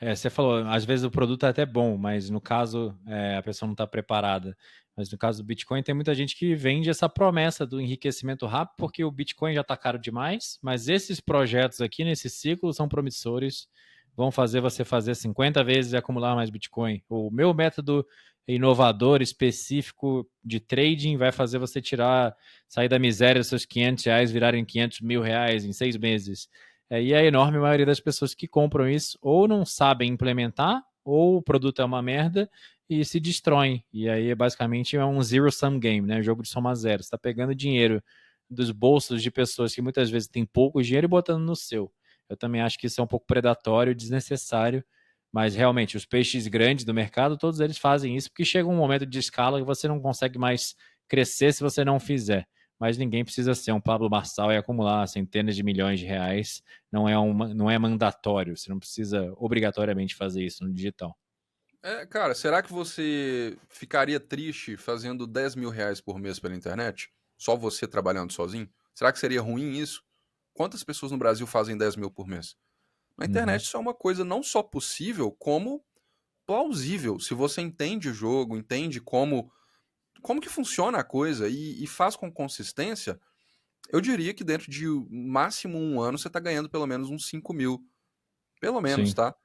você falou, às vezes o produto é até bom, mas no caso a pessoa não está preparada. Mas no caso do Bitcoin, tem muita gente que vende essa promessa do enriquecimento rápido, porque o Bitcoin já está caro demais, mas esses projetos aqui nesse ciclo são promissores, vão fazer você fazer 50 vezes e acumular mais Bitcoin. O meu método inovador, específico de trading, vai fazer você sair da miséria dos seus R$ 500 virarem R$ 500.000 em 6 meses. E a enorme maioria das pessoas que compram isso ou não sabem implementar, ou o produto é uma merda e se destroem. E aí, basicamente, é um zero-sum game, né? Jogo de soma zero. Você está pegando dinheiro dos bolsos de pessoas que muitas vezes têm pouco dinheiro e botando no seu. Eu também acho que isso é um pouco predatório, desnecessário, mas realmente os peixes grandes do mercado, todos eles fazem isso porque chega um momento de escala que você não consegue mais crescer se você não fizer. Mas ninguém precisa ser um Pablo Marçal e acumular centenas de milhões de reais. Não é mandatório. Você não precisa obrigatoriamente fazer isso no digital. Cara, será que você ficaria triste fazendo R$ 10.000 por mês pela internet? Só você trabalhando sozinho? Será que seria ruim isso? Quantas pessoas no Brasil fazem 10 mil por mês? Na Uhum. internet isso é uma coisa não só possível, como plausível. Se você entende o jogo, entende como que funciona a coisa e faz com consistência, eu diria que dentro de máximo um ano você está ganhando pelo menos uns 5 mil. Pelo menos, Sim. tá?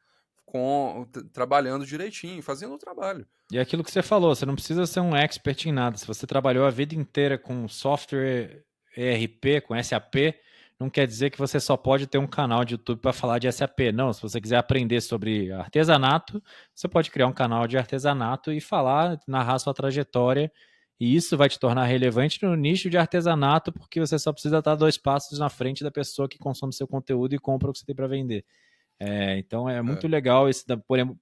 trabalhando direitinho, fazendo o trabalho. E é aquilo que você falou, você não precisa ser um expert em nada. Se você trabalhou a vida inteira com software ERP, com SAP, não quer dizer que você só pode ter um canal de YouTube para falar de SAP. Não, se você quiser aprender sobre artesanato, você pode criar um canal de artesanato e falar, narrar sua trajetória. E isso vai te tornar relevante no nicho de artesanato, porque você só precisa estar 2 passos na frente da pessoa que consome seu conteúdo e compra o que você tem para vender. Então é muito legal esse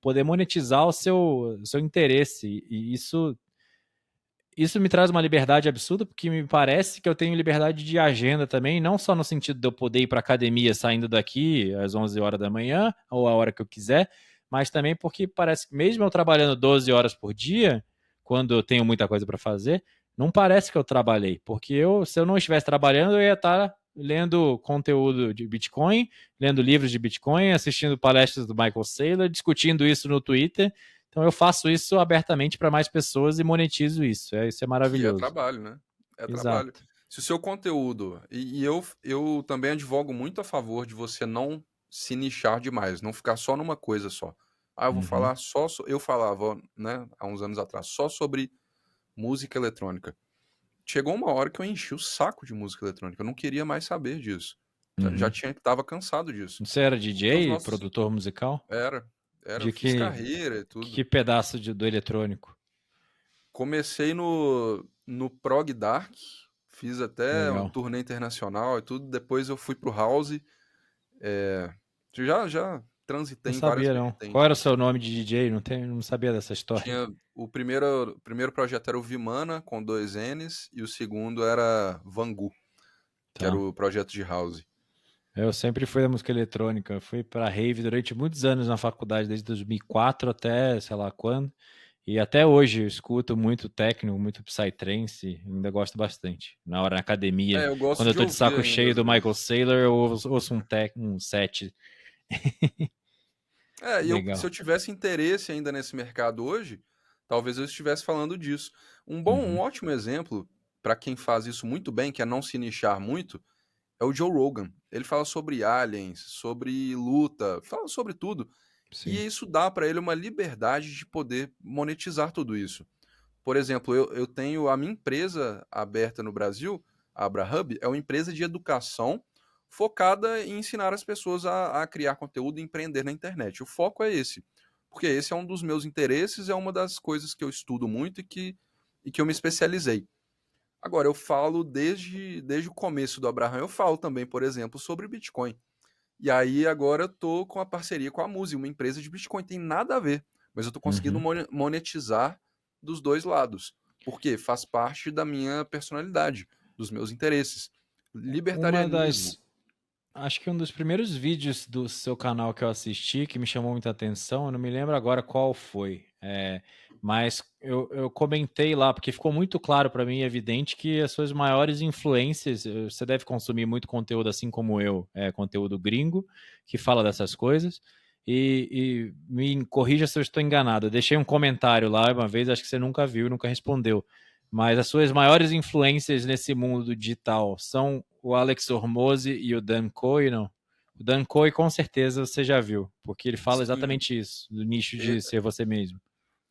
poder monetizar o seu interesse. E isso me traz uma liberdade absurda, porque me parece que eu tenho liberdade de agenda também, não só no sentido de eu poder ir para academia saindo daqui às 11 horas da manhã, ou a hora que eu quiser, mas também porque parece que mesmo eu trabalhando 12 horas por dia, quando eu tenho muita coisa para fazer, não parece que eu trabalhei, porque se eu não estivesse trabalhando, eu ia estar lendo conteúdo de Bitcoin, lendo livros de Bitcoin, assistindo palestras do Michael Saylor, discutindo isso no Twitter. Então eu faço isso abertamente para mais pessoas e monetizo isso. Isso é Que é maravilhoso. trabalho, né? É trabalho. Exato. Se o seu conteúdo. E eu também advogo muito a favor de você não se nichar demais, não ficar só numa coisa só. Eu vou Uhum. falar só. Eu falava, né, há uns anos atrás, só sobre música eletrônica. Chegou uma hora que eu enchi o saco de música eletrônica. Eu não queria mais saber disso. Já Uhum. tava cansado disso. Você era Porque os DJ, nossos. produtor musical? Era. Eu De fiz carreira e que tudo. pedaço do eletrônico? Comecei no Prog Dark, fiz até um Legal. turnê internacional e tudo. Depois eu fui pro House. Já Não transitei em várias sabia, não. Qual vertentes, era o seu assim. nome de DJ? Não sabia dessa história. Tinha o primeiro projeto era o Vimana, com 2 N's, e o segundo era Vangu, que era Tá. o projeto de House. Eu sempre fui da música eletrônica. Fui para rave durante muitos anos na faculdade, desde 2004 até sei lá quando. E até hoje eu escuto muito techno, muito psytrance, ainda gosto bastante. Na academia, Eu gosto quando eu de tô de ouvir saco ainda cheio às do Michael vezes. Saylor, eu ouço um set Se legal. eu tivesse interesse ainda nesse mercado hoje, talvez eu estivesse falando disso. Um Uhum. ótimo exemplo para quem faz isso muito bem, que é não se nichar muito, é o Joe Rogan. Ele fala sobre aliens, sobre luta, fala sobre tudo. E Sim. isso dá para ele uma liberdade de poder monetizar tudo isso. Por exemplo, eu tenho a minha empresa aberta no Brasil, a AbraHub, é uma empresa de educação focada em ensinar as pessoas a criar conteúdo e empreender na internet. O foco é esse. Porque esse é um dos meus interesses, é uma das coisas que eu estudo muito e que eu me especializei. Agora, eu falo desde o começo do Abraham, eu falo também, por exemplo, sobre Bitcoin. E aí agora eu tô com a parceria com a Muzi, uma empresa de Bitcoin, tem nada a ver, mas eu tô conseguindo Uhum. monetizar dos dois lados, porque faz parte da minha personalidade, dos meus interesses. Uma Libertarianismo. das. Acho que um dos primeiros vídeos do seu canal que eu assisti, que me chamou muita atenção, eu não me lembro agora qual foi. Mas eu comentei lá, porque ficou muito claro para mim, evidente, que as suas maiores influências, você deve consumir muito conteúdo assim como eu, conteúdo gringo, que fala dessas coisas. E me corrija se eu estou enganado. Eu deixei um comentário lá uma vez, acho que você nunca viu, nunca respondeu. Mas as suas maiores influências nesse mundo digital são o Alex Hormozi e o Dan Coe, não? O Dan Coe com certeza você já viu, porque ele fala Sim, exatamente isso, do nicho e- de ser você mesmo.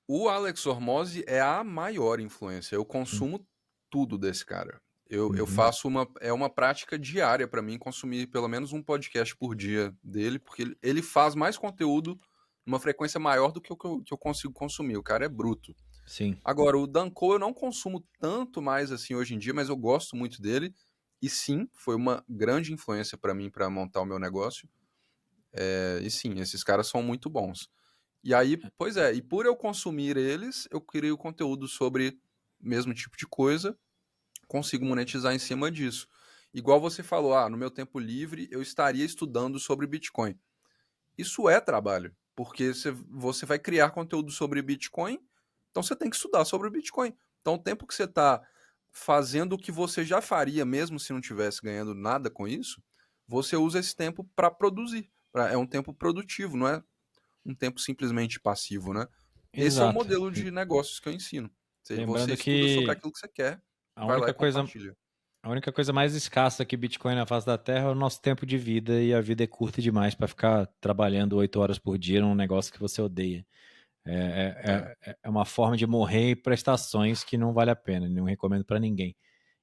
o Alex Hormozzi é a maior influência. Eu Hum. consumo tudo desse cara. Eu Uhum. faço uma prática diária para mim consumir pelo menos um podcast por dia dele, porque ele faz mais conteúdo numa frequência maior do que que eu consigo consumir. O cara é bruto. Sim. Agora, o Danko eu não consumo tanto mais assim hoje em dia, mas eu gosto muito dele. E sim, foi uma grande influência para mim para montar o meu negócio. E sim, esses caras são muito bons. E aí, pois é, e por eu consumir eles, eu crio conteúdo sobre o mesmo tipo de coisa, consigo monetizar em cima disso. Igual você falou, no meu tempo livre eu estaria estudando sobre Bitcoin. Isso é trabalho, porque você vai criar conteúdo sobre Bitcoin, então você tem que estudar sobre o Bitcoin. Então, o tempo que você está fazendo o que você já faria, mesmo se não tivesse ganhando nada com isso, você usa esse tempo para produzir. É um tempo produtivo, não é um tempo simplesmente passivo, né? Esse é o Exato. modelo de negócios que eu ensino. Você Lembrando estuda sobre que aquilo que você quer, a vai lá única e coisa compartilha. A única coisa mais escassa que Bitcoin na face da Terra é o nosso tempo de vida, e a vida é curta demais para ficar trabalhando 8 horas por dia num negócio que você odeia. É. É uma forma de morrer em prestações que não vale a pena, não recomendo para ninguém.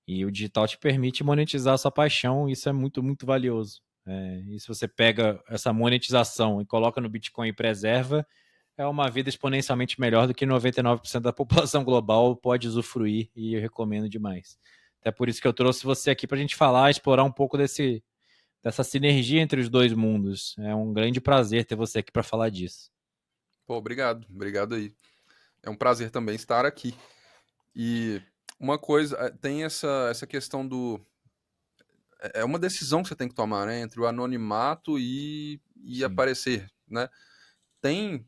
E o digital te permite monetizar a sua paixão, e isso é muito, muito valioso. E se você pega essa monetização e coloca no Bitcoin e preserva, é uma vida exponencialmente melhor do que 99% da população global pode usufruir, e eu recomendo demais. Até por isso que eu trouxe você aqui para a gente falar, explorar um pouco dessa sinergia entre os dois mundos. É um grande prazer ter você aqui para falar disso. Pô, obrigado. Obrigado aí. É um prazer também estar aqui. E uma coisa, tem essa questão do. É uma decisão que você tem que tomar, né? Entre o anonimato e Sim, aparecer, né? Tem,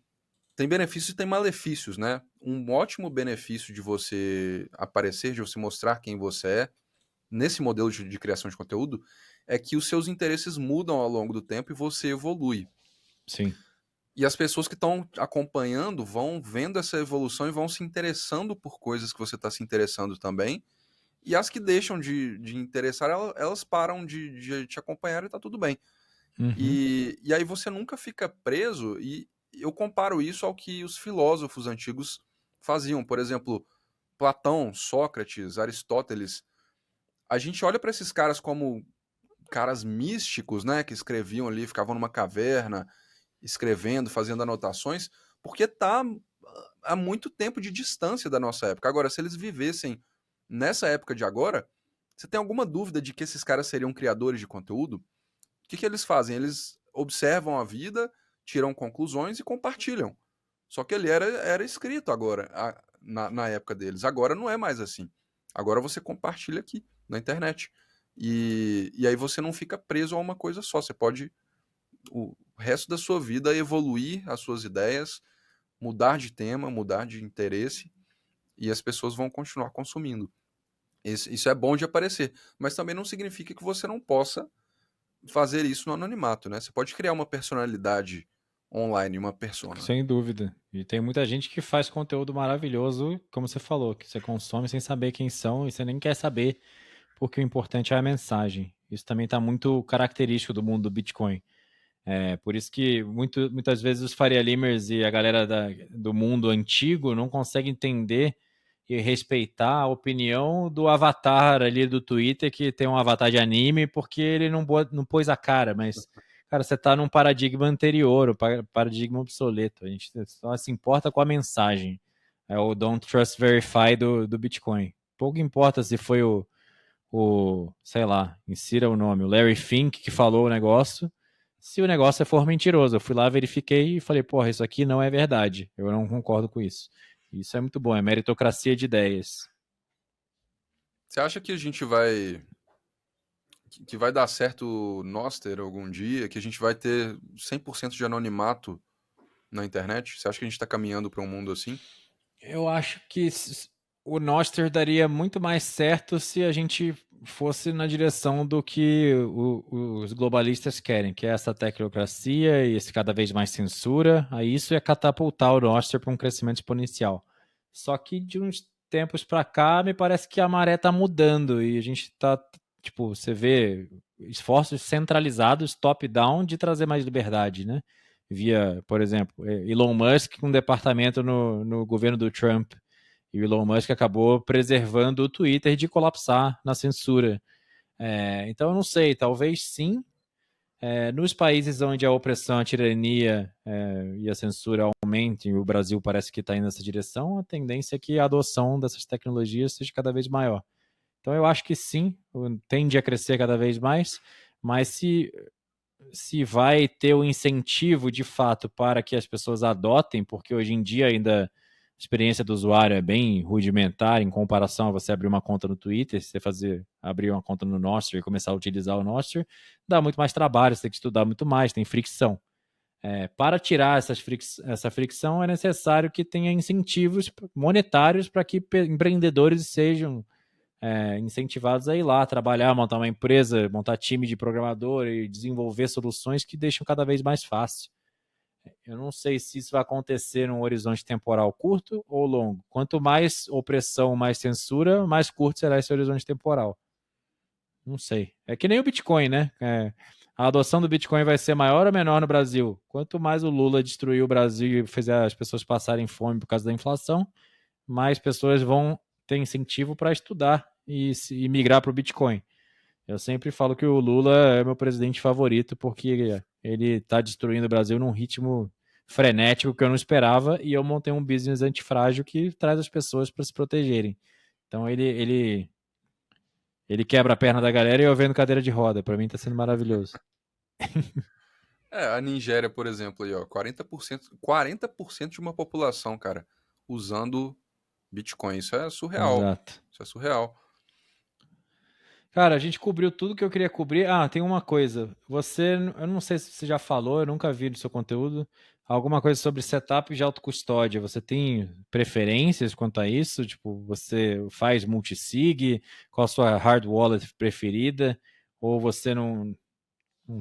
tem benefícios e tem malefícios, né? Um ótimo benefício de você aparecer, de você mostrar quem você é, nesse modelo de criação de conteúdo, é que os seus interesses mudam ao longo do tempo e você evolui. sim. E as pessoas que estão acompanhando vão vendo essa evolução e vão se interessando por coisas que você está se interessando também. E as que deixam de interessar, elas param de te acompanhar e tá tudo bem. Uhum. E aí você nunca fica preso, e eu comparo isso ao que os filósofos antigos faziam. Por exemplo, Platão, Sócrates, Aristóteles. A gente olha para esses caras como caras místicos, né? Que escreviam ali, ficavam numa caverna, escrevendo, fazendo anotações, porque tá há muito tempo de distância da nossa época. Agora, se eles vivessem nessa época de agora, você tem alguma dúvida de que esses caras seriam criadores de conteúdo? O que eles fazem? Eles observam a vida, tiram conclusões e compartilham. Só que ele era escrito agora, na época deles. Agora não é mais assim. Agora você compartilha aqui, na internet. E aí você não fica preso a uma coisa só. Você pode, o resto da sua vida, evoluir as suas ideias, mudar de tema, mudar de interesse, e as pessoas vão continuar consumindo. Isso é bom de aparecer, mas também não significa que você não possa fazer isso no anonimato, né? Você pode criar uma personalidade online, uma persona. Sem dúvida. E tem muita gente que faz conteúdo maravilhoso, como você falou, que você consome sem saber quem são e você nem quer saber, porque o importante é a mensagem. Isso também está muito característico do mundo do Bitcoin. Por isso que muitas vezes os Faria Limers e a galera do mundo antigo não conseguem entender e respeitar a opinião do avatar ali do Twitter, que tem um avatar de anime, porque ele não pôs a cara, mas, cara, você está num paradigma anterior, o paradigma obsoleto. A gente só se importa com a mensagem. É o Don't Trust Verify do Bitcoin. Pouco importa se foi sei lá, insira o nome, o Larry Fink que falou o negócio, se o negócio for mentiroso. Eu fui lá, verifiquei e falei, porra, isso aqui não é verdade. Eu não concordo com isso. Isso é muito bom, é meritocracia de ideias. Você acha que a gente vai dar certo o Noster algum dia, que a gente vai ter 100% de anonimato na internet? Você acha que a gente está caminhando para um mundo assim? Eu acho que o Noster daria muito mais certo se a gente fosse na direção do que os globalistas querem, que é essa tecnocracia e esse cada vez mais censura. Aí isso ia catapultar o Noster para um crescimento exponencial. Só que de uns tempos para cá, me parece que a maré está mudando e a gente está, tipo, você vê esforços centralizados, top-down, de trazer mais liberdade, né? Via, por exemplo, Elon Musk com um departamento no governo do Trump. E o Elon Musk acabou preservando o Twitter de colapsar na censura. Então, eu não sei, talvez sim. Nos países onde a opressão, a tirania e a censura aumentem, e o Brasil parece que está indo nessa direção, a tendência é que a adoção dessas tecnologias seja cada vez maior. Então, eu acho que sim, tende a crescer cada vez mais, mas se vai ter o incentivo de fato para que as pessoas adotem, porque hoje em dia ainda a experiência do usuário é bem rudimentar em comparação a você abrir uma conta no Twitter, se você abrir uma conta no Nostr e começar a utilizar o Nostr, dá muito mais trabalho, você tem que estudar muito mais, tem fricção. Para tirar essa fricção é necessário que tenha incentivos monetários para que empreendedores sejam incentivados a ir lá trabalhar, montar uma empresa, montar time de programador e desenvolver soluções que deixam cada vez mais fácil. Eu não sei se isso vai acontecer num horizonte temporal curto ou longo. Quanto mais opressão, mais censura, mais curto será esse horizonte temporal. Não sei. É que nem o Bitcoin, né? A adoção do Bitcoin vai ser maior ou menor no Brasil? Quanto mais o Lula destruir o Brasil e fazer as pessoas passarem fome por causa da inflação, mais pessoas vão ter incentivo para estudar e migrar para o Bitcoin. Eu sempre falo que o Lula é meu presidente favorito porque ele está destruindo o Brasil num ritmo frenético que eu não esperava e eu montei um business antifrágil que traz as pessoas para se protegerem. Então ele quebra a perna da galera e eu vendo cadeira de roda. Para mim está sendo maravilhoso. A Nigéria, por exemplo, aí, ó, 40% de uma população, cara, usando Bitcoin. Isso é surreal. Exato. Isso é surreal. Cara, a gente cobriu tudo que eu queria cobrir. Ah, tem uma coisa. Eu não sei se você já falou, eu nunca vi no seu conteúdo, alguma coisa sobre setup de autocustódia. Você tem preferências quanto a isso? Tipo, você faz multisig? Qual a sua hard wallet preferida? Ou você não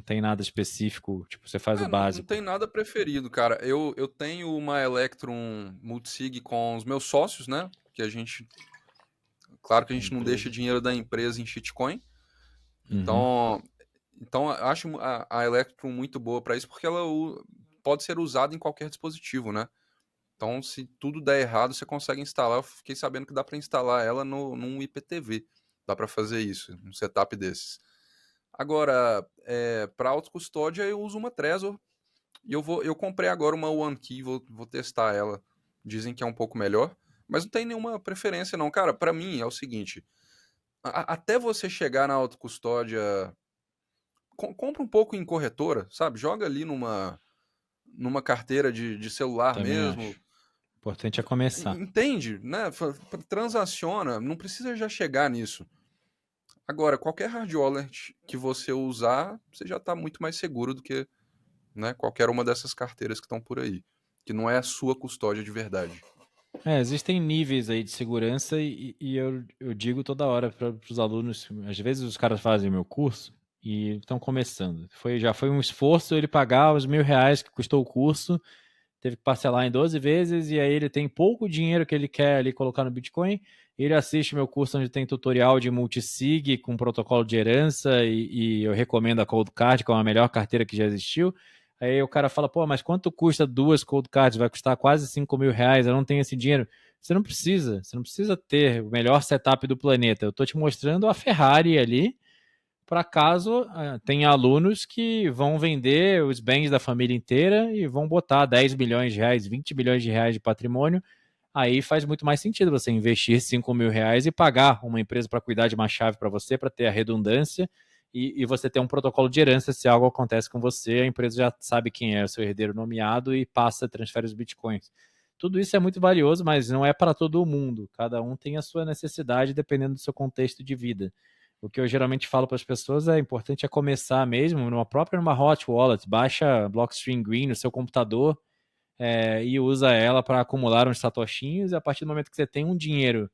tem nada específico? Tipo, você faz o Não básico? tem nada preferido, cara. Eu tenho uma Electrum Multisig com os meus sócios, né? Que a gente, claro que a Da gente não deixa empresa. dinheiro da empresa em shitcoin. Uhum. Então eu acho a Electrum muito boa para isso, porque ela pode ser usada em qualquer dispositivo, né? Então, se tudo der errado, você consegue instalar. Eu fiquei sabendo que dá para instalar ela num IPTV. Dá para fazer isso, um setup desses. Agora, para autocustódia, eu uso uma Trezor. E eu comprei agora uma OneKey, vou testar ela. Dizem que é um pouco melhor. Mas não tem nenhuma preferência, não. Cara, para mim é o seguinte: até você chegar na autocustódia, compra um pouco em corretora, sabe? Joga ali numa carteira de celular Também mesmo. acho. O importante é começar. Entende, né? Transaciona, não precisa já chegar nisso. Agora, qualquer hard wallet que você usar, você já está muito mais seguro do que, né, qualquer uma dessas carteiras que estão por aí, que não é a sua custódia de verdade. Existem níveis aí de segurança e eu digo toda hora para os alunos, às vezes os caras fazem meu curso e estão começando. Já foi um esforço ele pagar os R$ 1.000 que custou o curso, teve que parcelar em 12 vezes e aí ele tem pouco dinheiro que ele quer ali colocar no Bitcoin. Ele assiste meu curso onde tem tutorial de multisig com protocolo de herança e eu recomendo a Cold Card, que é a melhor carteira que já existiu. Aí o cara fala, pô, mas quanto custa duas Cold Cards? Vai custar quase R$ 5.000, eu não tenho esse dinheiro. Você não precisa ter o melhor setup do planeta. Eu estou te mostrando a Ferrari ali, para caso tenha alunos que vão vender os bens da família inteira e vão botar 10 milhões de reais, 20 milhões de reais de patrimônio. Aí faz muito mais sentido você investir R$ 5.000 e pagar uma empresa para cuidar de uma chave para você, para ter a redundância e você ter um protocolo de herança se algo acontece com você, a empresa já sabe quem é o seu herdeiro nomeado e transfere os bitcoins. Tudo isso é muito valioso, mas não é para todo mundo. Cada um tem a sua necessidade dependendo do seu contexto de vida. O que eu geralmente falo para as pessoas é importante começar mesmo numa hot wallet, baixa Blockstream Green no seu computador e usa ela para acumular uns satoshinhos e a partir do momento que você tem um dinheiro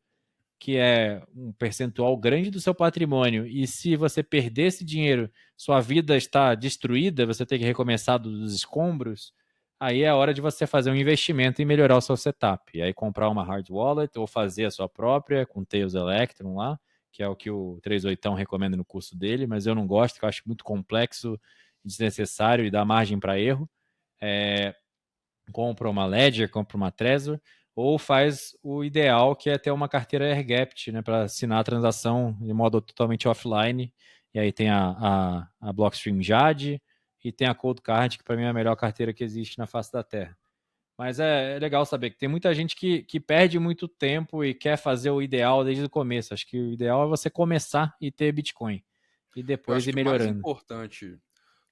que é um percentual grande do seu patrimônio e se você perder esse dinheiro, sua vida está destruída, você tem que recomeçar dos escombros, aí é a hora de você fazer um investimento e melhorar o seu setup. E aí comprar uma hard wallet ou fazer a sua própria com Tails Electrum lá, que é o que o 38 recomenda no curso dele, mas eu não gosto, porque eu acho muito complexo, desnecessário e dá margem para erro. É, compra uma Ledger, compra uma Trezor, ou faz o ideal, que é ter uma carteira AirGapt, né, para assinar a transação de modo totalmente offline. E aí tem a Blockstream Jade e tem a Cold Card, que para mim é a melhor carteira que existe na face da Terra. Mas é legal saber que tem muita gente que perde muito tempo e quer fazer o ideal desde o começo. Acho que o ideal é você começar e ter Bitcoin e Eu depois acho ir que mais melhorando. importante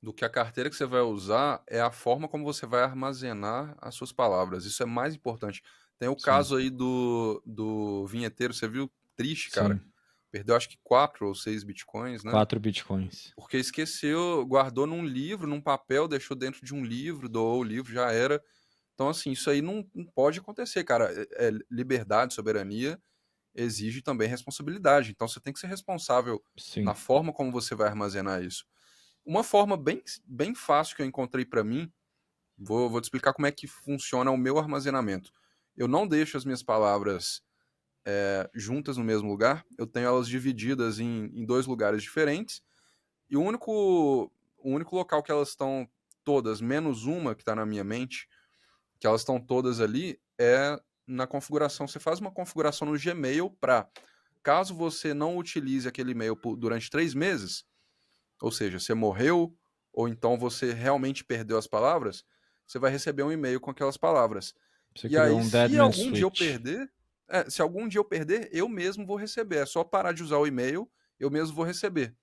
do que a carteira que você vai usar é a forma como você vai armazenar as suas palavras. Isso é mais importante. Tem o Sim, caso aí do vinheteiro, você viu? Triste, cara. sim. Perdeu acho que 4 ou 6 bitcoins, né? 4 Bitcoins. Porque esqueceu, guardou num livro, num papel, deixou dentro de um livro, doou o livro, já era. Então, assim, isso aí não pode acontecer, cara. Liberdade, soberania exige também responsabilidade. Então, você tem que ser responsável na Sim. forma como você vai armazenar isso. Uma forma bem fácil que eu encontrei para mim, vou te explicar como é que funciona o meu armazenamento. Eu não deixo as minhas palavras juntas no mesmo lugar, eu tenho elas divididas em 2 lugares diferentes, e o único local que elas estão todas, menos uma que está na minha mente, que elas estão todas ali, é na configuração. Você faz uma configuração no Gmail para, caso você não utilize aquele e-mail durante 3 meses, ou seja, você morreu, ou então você realmente perdeu as palavras, você vai receber um e-mail com aquelas palavras. Você E criou aí, um Dead Man's Switch. se algum dia eu perder, eu mesmo vou receber. É só parar de usar o e-mail, eu mesmo vou receber.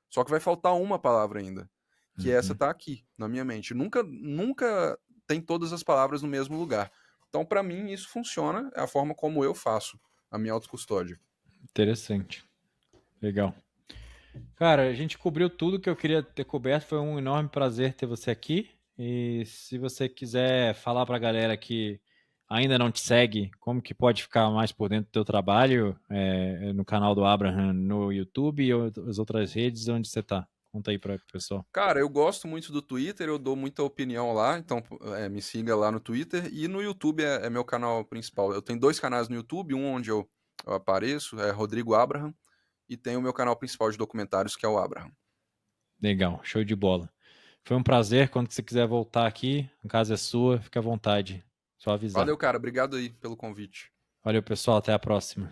Só que vai faltar uma palavra ainda, que essa tá aqui, na minha mente. Nunca tem todas as palavras no mesmo lugar. Então, para mim, isso funciona, é a forma como eu faço a minha autocustódia. Interessante. Legal. Cara, a gente cobriu tudo que eu queria ter coberto. Foi um enorme prazer ter você aqui. E se você quiser falar pra galera que ainda não te segue, como que pode ficar mais por dentro do teu trabalho, no canal do Abraham no YouTube e as outras redes, onde você tá? Conta aí para o pessoal. Cara, eu gosto muito do Twitter, eu dou muita opinião lá, então me siga lá no Twitter. E no YouTube é meu canal principal. Eu tenho 2 canais no YouTube, um onde eu apareço, é Rodrigo Abraham, e tem o meu canal principal de documentários, que é o Abraham. Legal, show de bola. Foi um prazer. Quando você quiser voltar aqui, a casa é sua, fica à vontade. Só avisar. Valeu, cara. Obrigado aí pelo convite. Valeu, pessoal. Até a próxima.